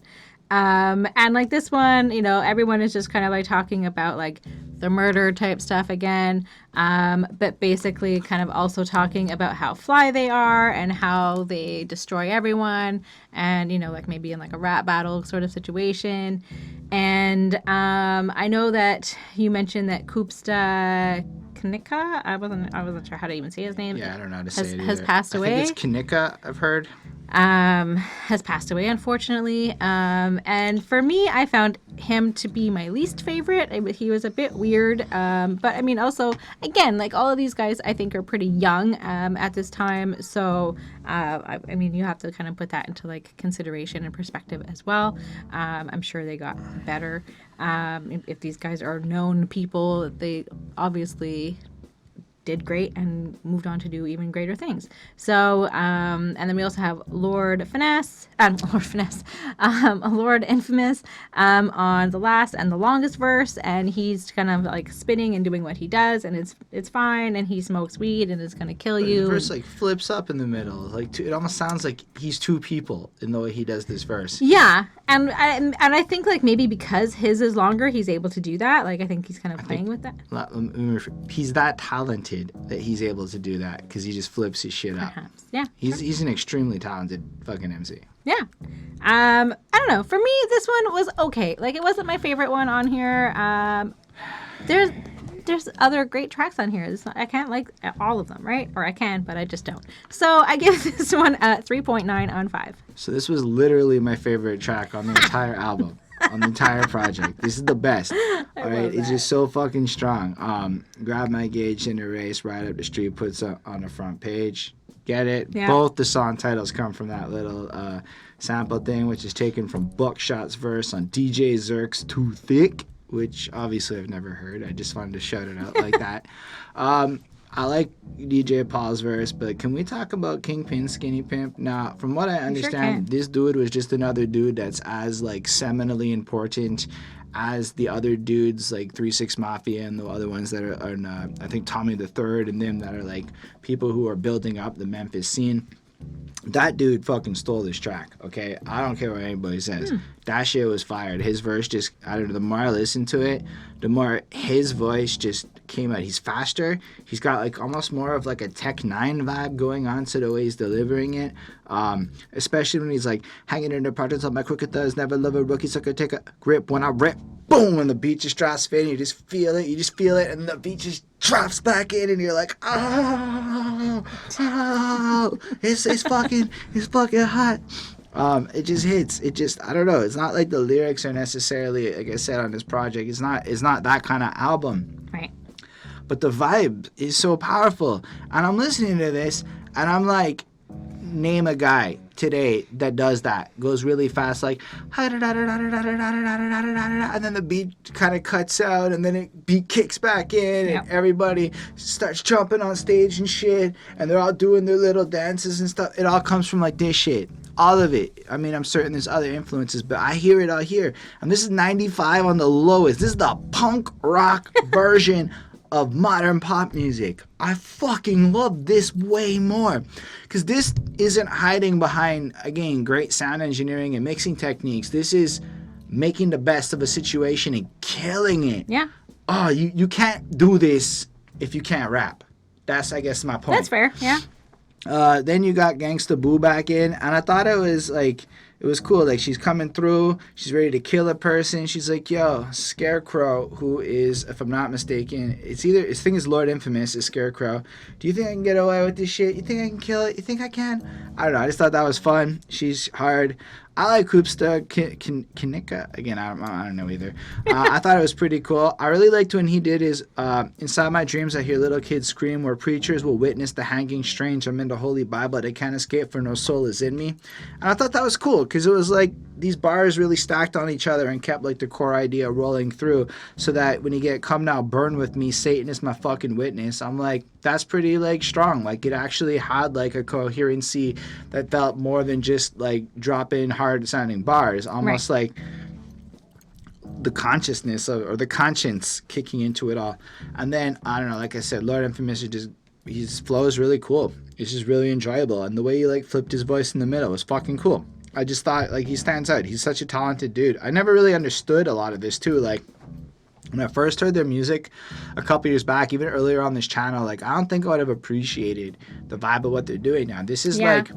And like this one, everyone is just kind of like talking about like the murder type stuff again. But basically kind of also talking about how fly they are and how they destroy everyone, and, you know, like maybe in like a rap battle sort of situation. And I know that you mentioned that Koopsta Knicca, I wasn't sure how to even say his name. Yeah, I don't know how to say it either. Has passed away. I think it's Knicca, I've heard. Has passed away, unfortunately. And for me, I found him to be my least favorite. He was a bit weird. But I mean, also, again, like all of these guys, I think are pretty young at this time. So, I mean, you have to kind of put that into like consideration and perspective as well. I'm sure they got better. If these guys are known people, they obviously did great and moved on to do even greater things. So, and then we also have Lord Infamous on the last and the longest verse, and he's kind of like spinning and doing what he does, and it's fine, and he smokes weed and is gonna kill you. The verse like flips up in the middle, like it almost sounds like he's two people in the way he does this verse. Yeah, and I think like maybe because his is longer, he's able to do that. Like I think he's kind of playing with that. He's that talented that he's able to do that because he just flips his shit up. Perhaps. Yeah. He's an extremely talented fucking MC. Yeah. I don't know. For me, this one was okay. Like it wasn't my favorite one on here. There's other great tracks on here. I can't like all of them, right? Or I can, but I just don't. So I give this one a 3.9 on 5. So this was literally my favorite track on the entire album. On the entire project. This is the best. All right, it's just so fucking strong. Grab my gauge in a race, ride up the street, puts it on the front page. Get it? Yeah. Both the song titles come from that little sample thing, which is taken from Buckshot's verse on DJ Zerk's Too Thick, which obviously I've never heard. I just wanted to shout it out like that. I like DJ Paul's verse, but can we talk about Kingpin, Skinny Pimp? Now, from what I understand, this dude was just another dude that's as, like, seminally important as the other dudes, like 3-6 Mafia and the other ones that are in, I think, Tommy the Third and them that are, like, people who are building up the Memphis scene. That dude fucking stole this track, okay? I don't care what anybody says. That shit was fired. His verse just, I don't know, the more I listen to it, the more his voice just came out. He's faster. He's got like almost more of like a Tech 9 vibe going on to the way he's delivering it. Especially when he's like, hanging in the projects on my crooked thugs, never love a rookie sucker, take a grip when I rip. Boom, and the beat just drops fading. You just feel it, and the beat just drops back in, and you're like, oh, it's fucking hot. It just hits. It just, I don't know. It's not like the lyrics are necessarily, like I said on this project, it's not that kind of album. Right. But the vibe is so powerful, and I'm listening to this, and I'm like, name a guy today that does that, goes really fast, like, and then the beat kind of cuts out, and then it beat kicks back in, and everybody starts jumping on stage and shit, and they're all doing their little dances and stuff. It all comes from like this shit. All of it. I mean, I'm certain there's other influences, but I hear it all here. And this is 95 on the lowest. This is the punk rock version of modern pop music. I fucking love this way more, because this isn't hiding behind, again, great sound engineering and mixing techniques. This is making the best of a situation and killing it. Yeah. Oh, you can't do this if you can't rap. That's, I guess, my point. That's fair. Yeah. Then you got Gangsta Boo back in, and I thought it was cool. Like, she's coming through, she's ready to kill a person. She's like, yo, Scarecrow, who is, if I'm not mistaken, his thing is Lord Infamous, is Scarecrow. Do you think I can get away with this shit? You think I can kill it? You think I can? I don't know. I just thought that was fun. She's hard. I like Koopsta, Knicca. Again, I don't know either. I thought it was pretty cool. I really liked when he did his Inside My Dreams I Hear Little Kids Scream, where preachers will witness the hanging strange. I'm in the Holy Bible, they can't escape, for no soul is in me. And I thought that was cool, because it was like these bars really stacked on each other and kept like the core idea rolling through, so that when you get Come Now Burn With Me, Satan is my fucking witness, I'm like, that's pretty like strong. Like, it actually had like a coherency that felt more than just like dropping hard sounding bars, almost like the consciousness or the conscience kicking into it all. And then, I don't know, like I said, Lord Infamous, his flow is really cool. It's just really enjoyable, and the way he like flipped his voice in the middle was fucking cool. I just thought, like, he stands out. He's such a talented dude. I never really understood a lot of this too, like When I first heard their music a couple years back, even earlier on this channel, like I don't think I would have appreciated the vibe of what they're doing now. This is Yeah. like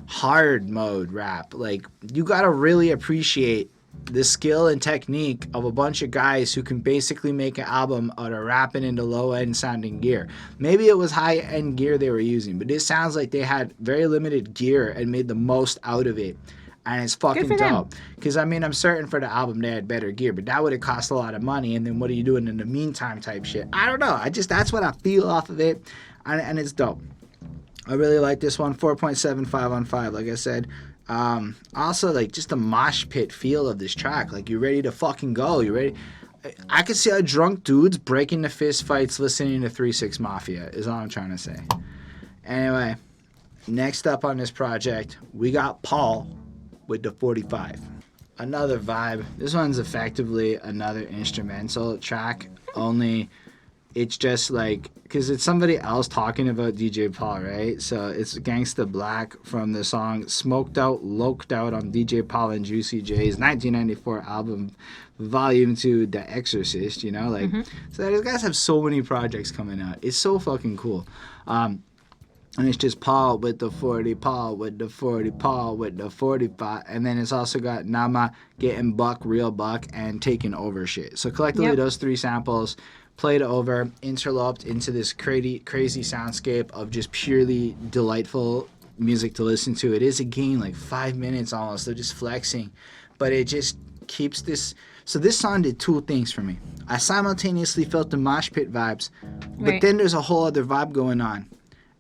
hard mode rap. Like you gotta really appreciate the skill and technique of a bunch of guys who can basically make an album out of rapping into low end sounding gear. Maybe it was high end gear they were using, but it sounds like they had very limited gear and made the most out of it. And it's fucking for them. dope. Because, I mean, I'm certain for the album they had better gear, but that would have cost a lot of money. And then what are you doing in the meantime type shit? I don't know. That's what I feel off of it. And it's dope. I really like this one. 4.75 on 5, like I said. Also, like, just the mosh pit feel of this track. Like, you're ready to fucking go. You're ready. I could see how drunk dudes breaking the fist fights listening to 3 6 Mafia, is all I'm trying to say. Anyway, next up on this project, we got Paul with the 45. Another vibe. This one's effectively another instrumental track, only it's just like, because it's somebody else talking about DJ Paul, right? So it's Gangsta Black from the song Smoked Out, Loked Out on DJ Paul and Juicy J's 1994 album, Volume 2, The Exorcist, you know? Like, so these guys have so many projects coming out. It's so fucking cool. And it's just Paul with the 40, Paul with the 40, Paul with the 45. And then it's also got Nama getting buck, real buck, and taking over shit. So collectively, those 3 samples played over, interloped into this crazy soundscape of just purely delightful music to listen to. It is, again, like 5 minutes almost. They're just flexing. But it just keeps this... So this song did 2 things for me. I simultaneously felt the mosh pit vibes, but then there's a whole other vibe going on.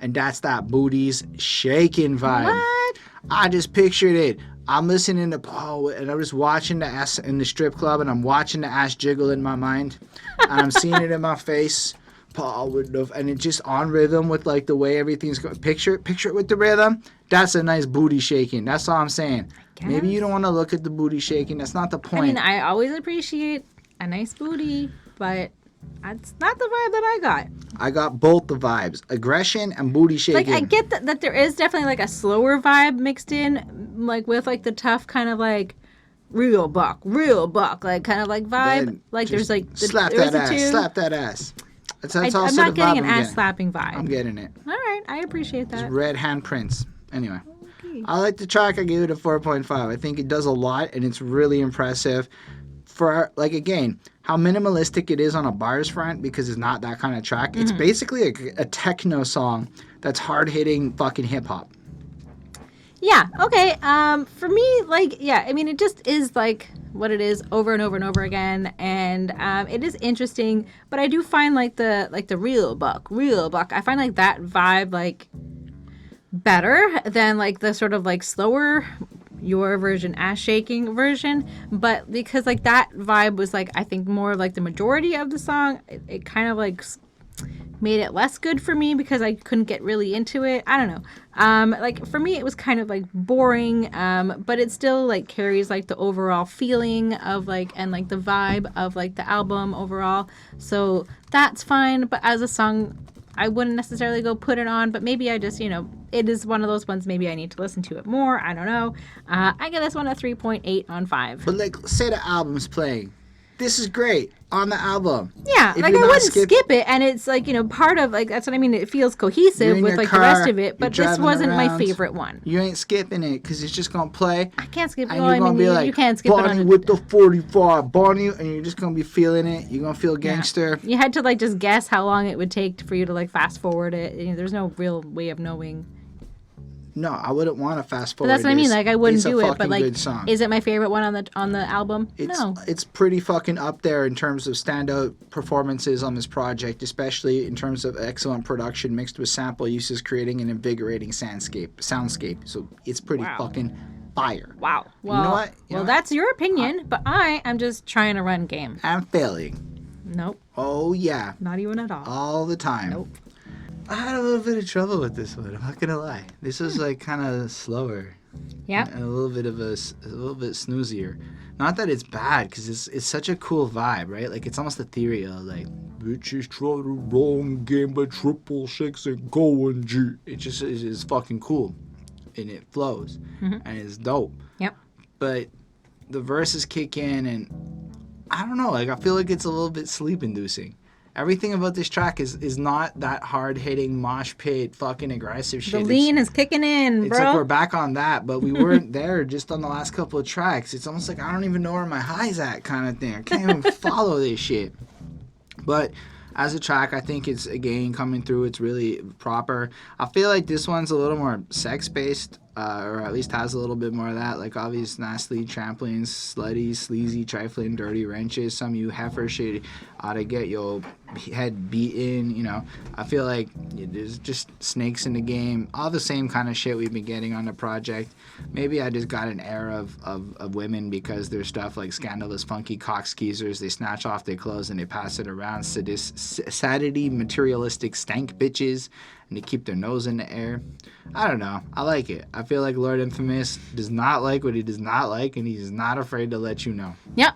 And that's that booties shaking vibe. What? I just pictured it. I'm listening to Paul, and I'm just watching the ass in the strip club, and I'm watching the ass jiggle in my mind, and I'm seeing it in my face. Paul with the, and it's just on rhythm with like the way everything's going. Picture it with the rhythm. That's a nice booty shaking. That's all I'm saying. Maybe you don't want to look at the booty shaking. That's not the point. I mean, I always appreciate a nice booty, but that's not the vibe that I got. I got both the vibes, aggression and booty shaking. Like, I get that there is definitely like a slower vibe mixed in, like with like the tough kind of like real buck, like kind of like vibe. Then like there's like slap that ass, slap that ass. That's also I'm not the getting vibe an I'm ass slapping vibe. I'm getting it. All right, I appreciate that. Red handprints. Anyway, Okay. I like the track. I gave it a 4.5. I think it does a lot, and it's really impressive. For like, again, how minimalistic it is on a bars front, because it's not that kind of track. It's basically a techno song that's hard hitting fucking hip hop. Yeah. Okay. For me, like, yeah. I mean, it just is like what it is over and over and over again, and it is interesting. But I do find like the real buck. I find like that vibe like better than like the sort of like slower your version, ass shaking version. But because like that vibe was like, I think more like the majority of the song, it kind of like made it less good for me because I couldn't get really into it. I don't know. Like for me, it was kind of like boring, but it still like carries like the overall feeling of like, and like the vibe of like the album overall. So that's fine. But as a song, I wouldn't necessarily go put it on, but maybe I just, it is one of those ones, maybe I need to listen to it more. I don't know. I give this one a 3.8 on 5. But like, say the album's playing. This is great on the album. Yeah, If like you're I not wouldn't skip it, and it's like, part of, like, that's what I mean, it feels You're cohesive in with, your like, car, the rest of it, but you're this driving wasn't my around. favorite one. You ain't skipping it because it's just gonna play. I can't skip it. And Well, you're I gonna mean, be like, you can't skip Bonnie it on with the 45, Bonnie, and you're just gonna be feeling it. You're gonna feel gangster. You had to, like, just guess how long it would take for you to, like, fast forward it. There's no real way of knowing. No, I wouldn't want to fast But forward. that's what I mean. Like, I wouldn't do it. But fucking like, good song. is it my favorite one on the album? No. It's pretty fucking up there in terms of standout performances on this project, especially in terms of excellent production mixed with sample uses, creating an invigorating soundscape. So it's pretty fucking fire. Wow. Well, you know what? Well, that's your opinion, but I am just trying to run game. I'm failing. Nope. Oh yeah. Not even at all. The time. Nope. I had a little bit of trouble with this one. I'm not gonna lie. This was like kind of slower. Yeah. And a little bit snoozier. Not that it's bad, because it's such a cool vibe, right? Like, it's almost ethereal. Like, bitches try the wrong game, but triple six and going G. It just is fucking cool, and it flows, and it's dope. Yep. But the verses kick in, and I don't know. Like, I feel like it's a little bit sleep inducing. Everything about this track is not that hard hitting mosh pit fucking aggressive shit. The lean is kicking in, it's bro. like we're back on that, but we weren't there just on the last couple of tracks. It's almost like I don't even know where my high's at kind of thing. I can't even follow this shit. But as a track, I think it's, again, coming through. It's really proper. I feel like this one's a little more sex-based, or at least has a little bit more of that. Like, obvious, nasty, trampling, slutty, sleazy, trifling, dirty wrenches. Some of you heifers should ought to get your head beaten, you know. I feel like there's just snakes in the game. All the same kind of shit we've been getting on the project. Maybe I just got an air of women because there's stuff like scandalous, funky cock skeezers. They snatch off their clothes and they pass it around. Sadity, materialistic stank bitches. And they keep their nose in the air. I don't know. I like it. I feel like Lord Infamous does not like what he does not like, and he's not afraid to let you know. Yep.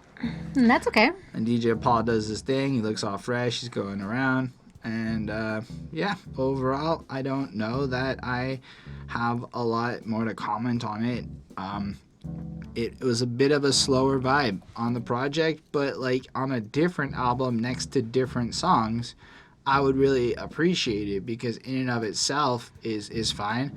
And that's okay. And DJ Paul does his thing. He looks all fresh. He's going around. And, yeah, overall, I don't know that I have a lot more to comment on it. It was a bit of a slower vibe on the project, but, like, on a different album next to different songs, I would really appreciate it because in and of itself is fine.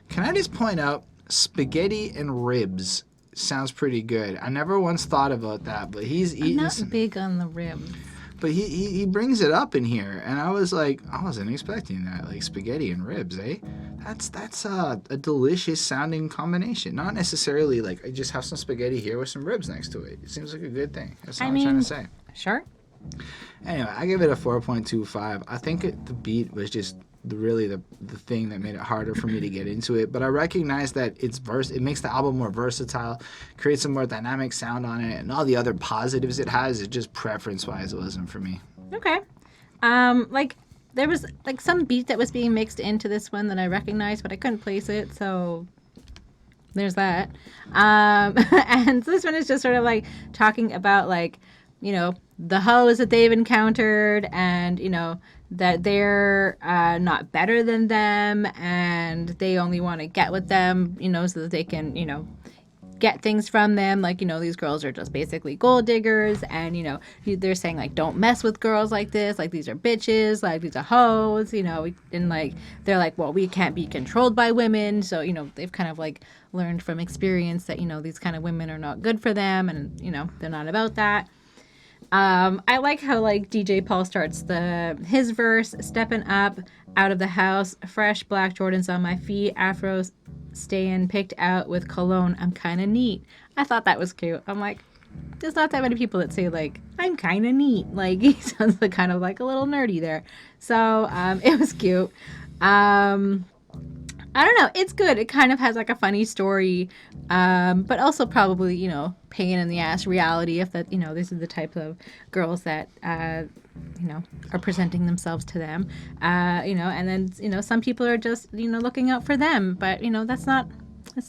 Can I just point out, spaghetti and ribs sounds pretty good. I never once thought about that, but he's eating. I'm not big on the ribs. But he brings it up in here, and I was like, I wasn't expecting that. Like, spaghetti and ribs, eh? That's a delicious sounding combination. Not necessarily like I just have some spaghetti here with some ribs next to it. It seems like a good thing. That's all I'm trying to say. Sure. Anyway, I give it a 4.25. I think the beat was just the thing that made it harder for me to get into it. But I recognize that it makes the album more versatile, creates a more dynamic sound on it, and all the other positives it has. It just preference-wise, it wasn't for me. Okay. Like there was like some beat that was being mixed into this one that I recognized, but I couldn't place it, so there's that. And so this one is just sort of like talking about like, you know, the hoes that they've encountered and, you know, that they're not better than them and they only want to get with them, you know, so that they can, you know, get things from them. Like, you know, these girls are just basically gold diggers and, you know, they're saying like, don't mess with girls like this. Like, these are bitches, like these are hoes, you know, and like, they're like, well, we can't be controlled by women. So, you know, they've kind of like learned from experience that, you know, these kind of women are not good for them and, you know, they're not about that. I like how like DJ Paul starts his verse, stepping up out of the house, fresh black Jordans on my feet, afros staying picked out with cologne. I'm kind of neat. I thought that was cute. I'm like, there's not that many people that say like, I'm kind of neat. Like he sounds like kind of like a little nerdy there. So it was cute. I don't know. It's good. It kind of has like a funny story, but also probably, you know, pain in the ass reality if that, you know, these are the type of girls that, you know, are presenting themselves to them, you know, and then, you know, some people are just, you know, looking out for them. But, you know, it's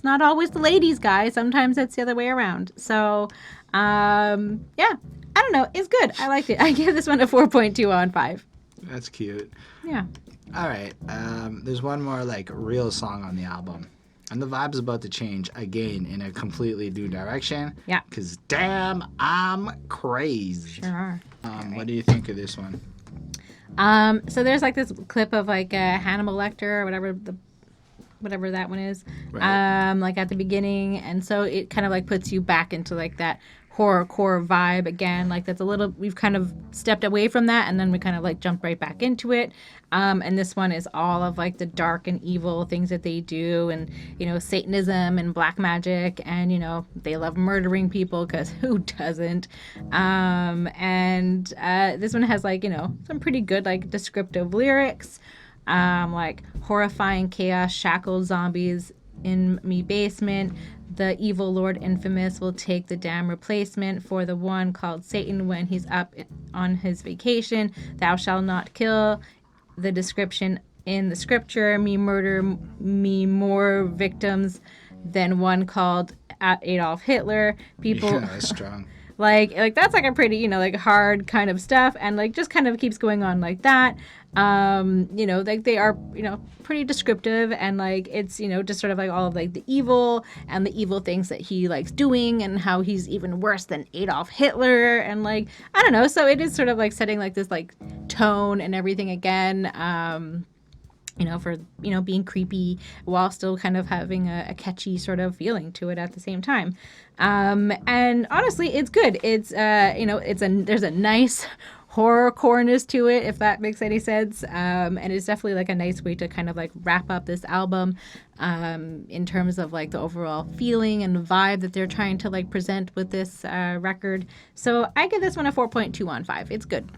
not always the ladies, guys. Sometimes it's the other way around. So, yeah, I don't know. It's good. I liked it. I give this one a 4.2 on 5. That's cute. Yeah. All right. There's one more like real song on the album. And the vibe's about to change again in a completely new direction. Yeah. Because damn, I'm crazed. Sure are. Right. What do you think of this one? So there's like this clip of like Hannibal Lecter or whatever that one is. Right. Like at the beginning. And so it kind of like puts you back into like that horrorcore vibe again. Like that's a little, we've kind of stepped away from that and then we kind of like jumped right back into it. And this one is all of like the dark and evil things that they do and, you know, Satanism and black magic and, you know, they love murdering people because who doesn't? And this one has like, you know, some pretty good like descriptive lyrics, like horrifying chaos, shackled zombies in me basement. The evil Lord Infamous will take the damn replacement for the one called Satan when he's up on his vacation. Thou shalt not kill. The description in the scripture, me murder me more victims than one called Adolf Hitler. People Yeah, that's strong. Like that's like a pretty, you know, like hard kind of stuff, and like just kind of keeps going on like that. You know, like they are, you know, pretty descriptive, and like it's, you know, just sort of like all of like the evil and the evil things that he likes doing, and how he's even worse than Adolf Hitler, and like I don't know. So it is sort of like setting like this like tone and everything again. You know, for, you know, being creepy while still kind of having a catchy sort of feeling to it at the same time. And honestly, it's good. It's, you know, there's a nice horror coreness to it, if that makes any sense. And it's definitely like a nice way to kind of like wrap up this album in terms of like the overall feeling and vibe that they're trying to like present with this record. So I give this one a 4.2 on 5. It's good.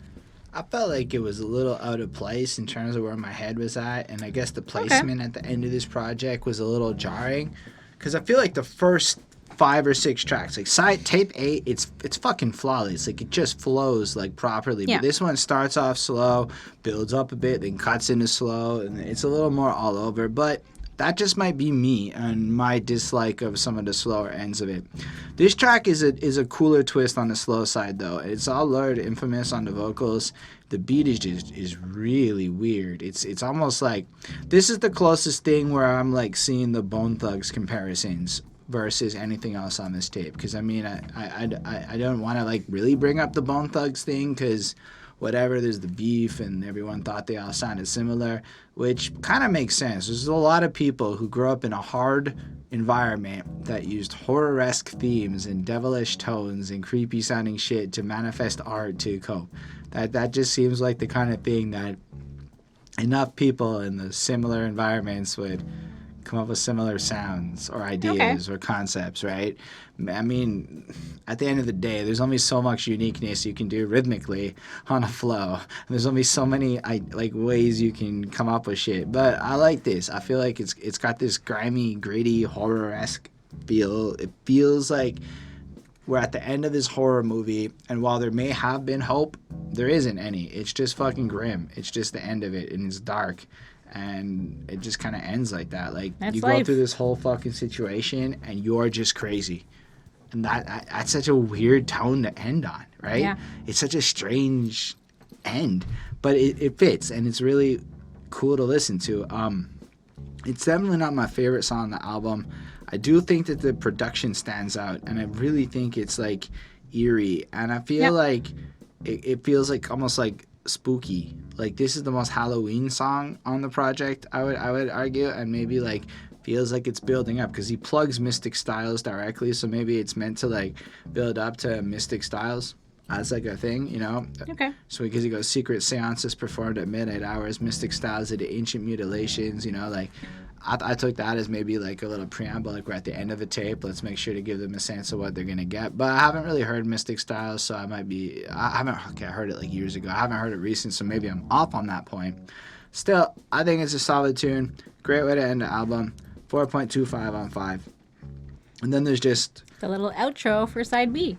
I felt like it was a little out of place in terms of where my head was at, and I guess the placement at the end of this project was a little jarring, because I feel like the first 5 or 6 tracks, like side tape 8, it's fucking flawless. Like it just flows like properly. Yeah. But this one starts off slow, builds up a bit, then cuts into slow, and it's a little more all over. But that just might be me and my dislike of some of the slower ends of it. This track is a cooler twist on the slow side, though. It's all Lord Infamous on the vocals. The beat is really weird. It's almost like this is the closest thing where I'm like seeing the Bone Thugs comparisons versus anything else on this tape. Because I mean, I don't want to like really bring up the Bone Thugs thing, because whatever, there's the beef and everyone thought they all sounded similar, which kind of makes sense. There's a lot of people who grew up in a hard environment that used horror-esque themes and devilish tones and creepy sounding shit to manifest art to cope. That just seems like the kind of thing that enough people in the similar environments would come up with similar sounds or ideas or concepts, right? I mean, at the end of the day, there's only so much uniqueness you can do rhythmically on a flow. And there's only so many like ways you can come up with shit. But I like this. I feel like it's got this grimy, gritty, horror-esque feel. It feels like we're at the end of this horror movie, and while there may have been hope, there isn't any. It's just fucking grim. It's just the end of it, and it's dark. And it just kind of ends like that. Like, that's you life. go through this whole fucking situation, and you're just crazy. And that's such a weird tone to end on, right? Yeah. It's such a strange end. But it fits, and it's really cool to listen to. It's definitely not my favorite song on the album. I do think that the production stands out, and I really think it's, like, eerie. And I feel like it feels like almost like spooky. Like, this is the most Halloween song on the project, I would argue, and maybe like feels like it's building up, because he plugs Mystic Styles directly, so maybe it's meant to like build up to Mystic Styles as like a thing, you know? Okay. So because he goes, secret seances performed at midnight hours, Mystic Styles at the ancient mutilations, you know, like I took that as maybe like a little preamble, like we're at the end of the tape. Let's make sure to give them a sense of what they're going to get. But I haven't really heard Mystic Styles, so I heard it like years ago. I haven't heard it recent, so maybe I'm off on that point. Still, I think it's a solid tune. Great way to end the album. 4.25 on 5. And then there's just The little outro for side B.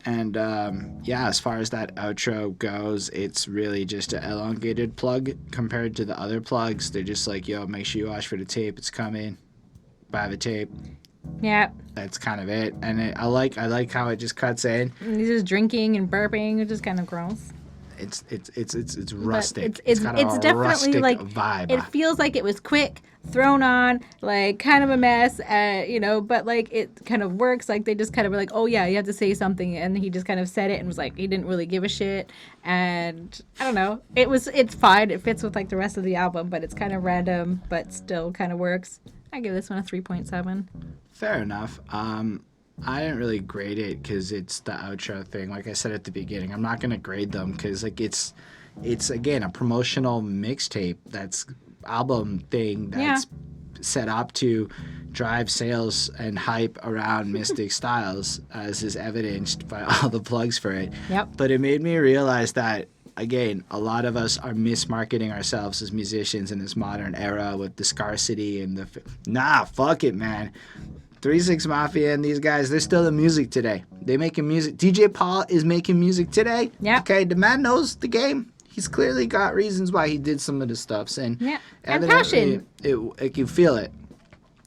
And as far as that outro goes, it's really just an elongated plug compared to the other plugs. They're just like, yo, make sure you watch for the tape. It's coming. Buy the tape. Yeah. That's kind of it. And I like how it just cuts in. And he's just drinking and burping, which is kind of gross. It's rustic. It's got it's a definitely rustic like vibe. It feels like it was quick, thrown on, like kind of a mess, you know, but like it kind of works. Like they just kind of were like, oh yeah, you have to say something, and he just kind of said it and was like, he didn't really give a shit. And I don't know, it's fine. It fits with like the rest of the album, but it's kind of random, but still kind of works. I give this one a 3.7. Fair enough. I didn't really grade it because it's the outro thing. Like I said at the beginning, I'm not gonna grade them because like it's again a promotional mixtape. That's album thing that's set up to drive sales and hype around Mystic Styles, as is evidenced by all the plugs for it. Yep. But it made me realize that, again, a lot of us are mismarketing ourselves as musicians in this modern era with the scarcity and fuck it, man. 3 6 Mafia and these guys, they're still in music today. They making music. DJ Paul is making music today. Yeah. Okay, the man knows the game. He's clearly got reasons why he did some of the stuffs, and and passion. It you feel it.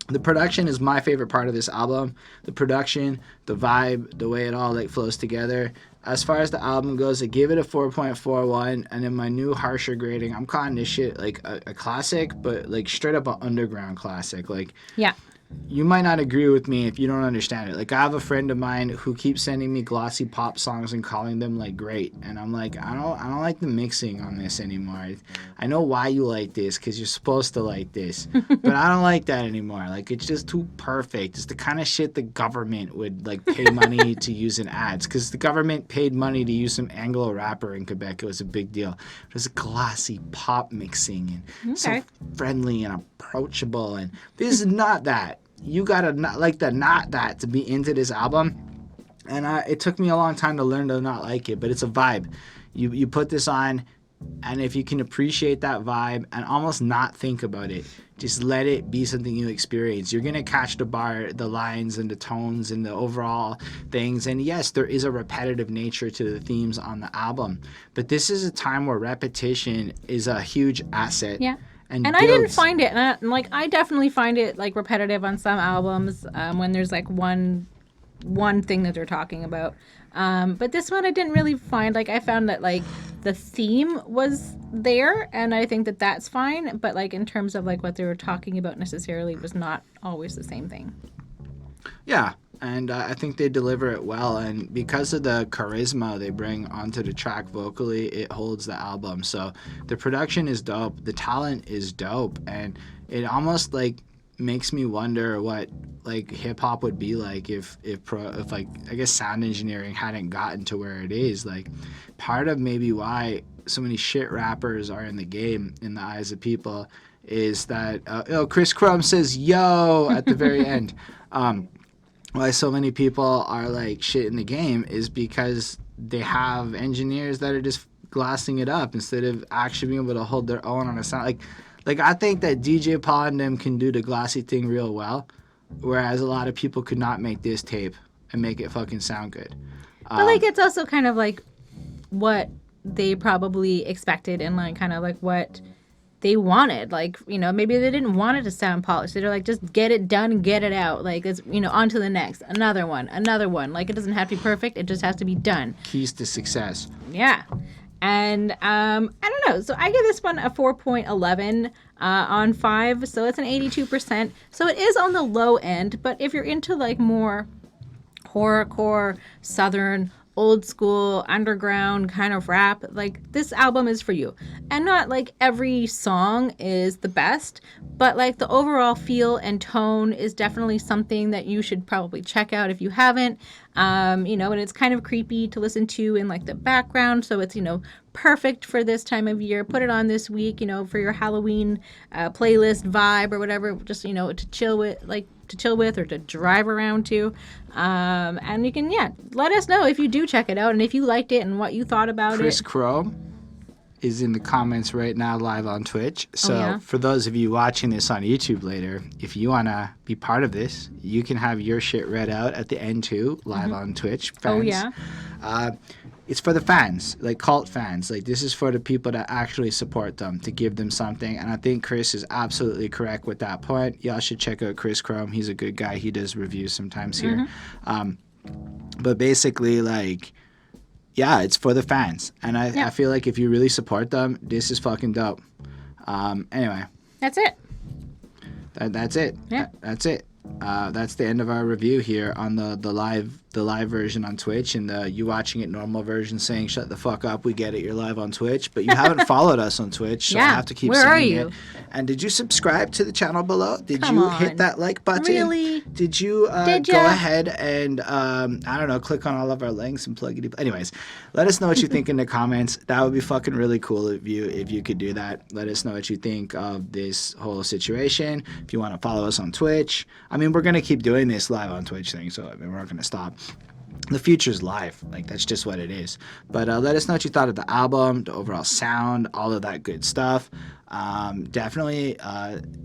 The production is my favorite part of this album. The production, the vibe, the way it all like flows together. As far as the album goes, I give it a 4.41, and in my new harsher grading, I'm calling this shit like a classic, but like straight up an underground classic. Like, Yeah. you might not agree with me if you don't understand it. Like, I have a friend of mine who keeps sending me glossy pop songs and calling them like great, and I'm like, I don't like the mixing on this anymore. I know why you like this because you're supposed to like this, but I don't like that anymore. Like, it's just too perfect. It's the kind of shit the government would like pay money to use in ads, because the government paid money to use some Anglo rapper in Quebec. It was a big deal. It was a glossy pop mixing and so friendly and approachable, and this is not that. You gotta not like the not that to be into this album, and it took me a long time to learn to not like it, but it's a vibe. You put this on, and if you can appreciate that vibe and almost not think about it, just let it be something you experience, you're gonna catch the lines and the tones and the overall things. And yes, there is a repetitive nature to the themes on the album, but this is a time where repetition is a huge asset. Yeah. And I didn't find it, and I definitely find it like repetitive on some albums when there's like one thing that they're talking about. But this one I didn't really find. Like, I found that like the theme was there, and I think that that's fine. But like in terms of like what they were talking about necessarily was not always the same thing. Yeah. And I think they deliver it well. And because of the charisma they bring onto the track vocally, it holds the album. So the production is dope. The talent is dope. And it almost like makes me wonder what like hip hop would be like if like, I guess, sound engineering hadn't gotten to where it is. Like, part of maybe why so many shit rappers are in the game in the eyes of people is that Chris Crum says yo at the very end. Why so many people are like shit in the game is because they have engineers that are just glassing it up instead of actually being able to hold their own on a sound. Like I think that DJ Paul and them can do the glassy thing real well, whereas a lot of people could not make this tape and make it fucking sound good. But like, it's also kind of like what they probably expected and like kind of like what they wanted. Like, you know, maybe they didn't want it to sound polished. They're like, just get it done and get it out. Like, it's, you know, on to the next. Another one. Like, it doesn't have to be perfect. It just has to be done. Keys to success. Yeah. And I don't know. So I give this one a 4.11 on 5. So it's an 82%. So it is on the low end. But if you're into like more horrorcore, southern, old school, underground kind of rap, like, this album is for you. And not like every song is the best, but like the overall feel and tone is definitely something that you should probably check out if you haven't. You know, and it's kind of creepy to listen to in like the background, so it's, you know, perfect for this time of year. Put it on this week, you know, for your Halloween playlist vibe or whatever, just, you know, to chill with or to drive around to. And you can, let us know if you do check it out and if you liked it and what you thought about Chris it. Crow is in the comments right now live on Twitch. So for those of you watching this on YouTube later, if you want to be part of this, you can have your shit read out at the end too, live on Twitch. Fans. It's for the fans, like cult fans. Like, this is for the people that actually support them, to give them something. And I think Chris is absolutely correct with that point. Y'all should check out Chris Chrome. He's a good guy. He does reviews sometimes here. But basically, like, yeah, it's for the fans. And I feel like if you really support them, this is fucking dope. Anyway. That's it. That's it. Yeah. That's it. That's the end of our review here on the live version on Twitch, and you watching it normal version saying shut the fuck up, we get it, you're live on Twitch, but you haven't folled us on Twitch, so I have to keep saying it. Where are you? And did you subscribe to the channel below? Did you hit that like button? Really? Did you go ahead and I don't know, click on all of our links and plug it? Anyways, let us know what you think in the comments. That would be fucking really cool if you could do that. Let us know what you think of this whole situation. If you want to follow us on Twitch, I mean, we're gonna keep doing this live on Twitch thing, so I mean, we're not gonna stop. The future's live, like, that's just what it is. But let us know what you thought of the album, the overall sound, all of that good stuff. Definitely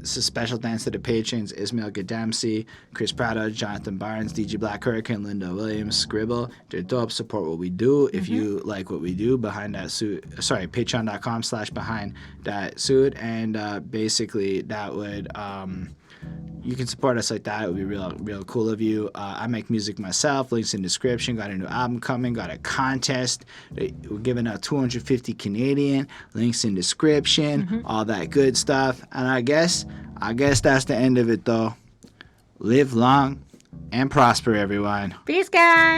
so special thanks to the patrons: Ismail Gadamsi, Chris Prado, Jonathan Barnes, DJ Black Hurricane, Linda Williams, Scribble. They're dope. Support what we do. If you like what we do, behind that suit, patreon.com/behind that suit, and basically that would you can support us like that. It would be real cool of you. I make music myself. Links in description. Got a new album coming. Got a contest. We're giving out 250 Canadian. Links in description. All that good stuff. And I guess that's the end of it, though. Live long and prosper, everyone. Peace, guys.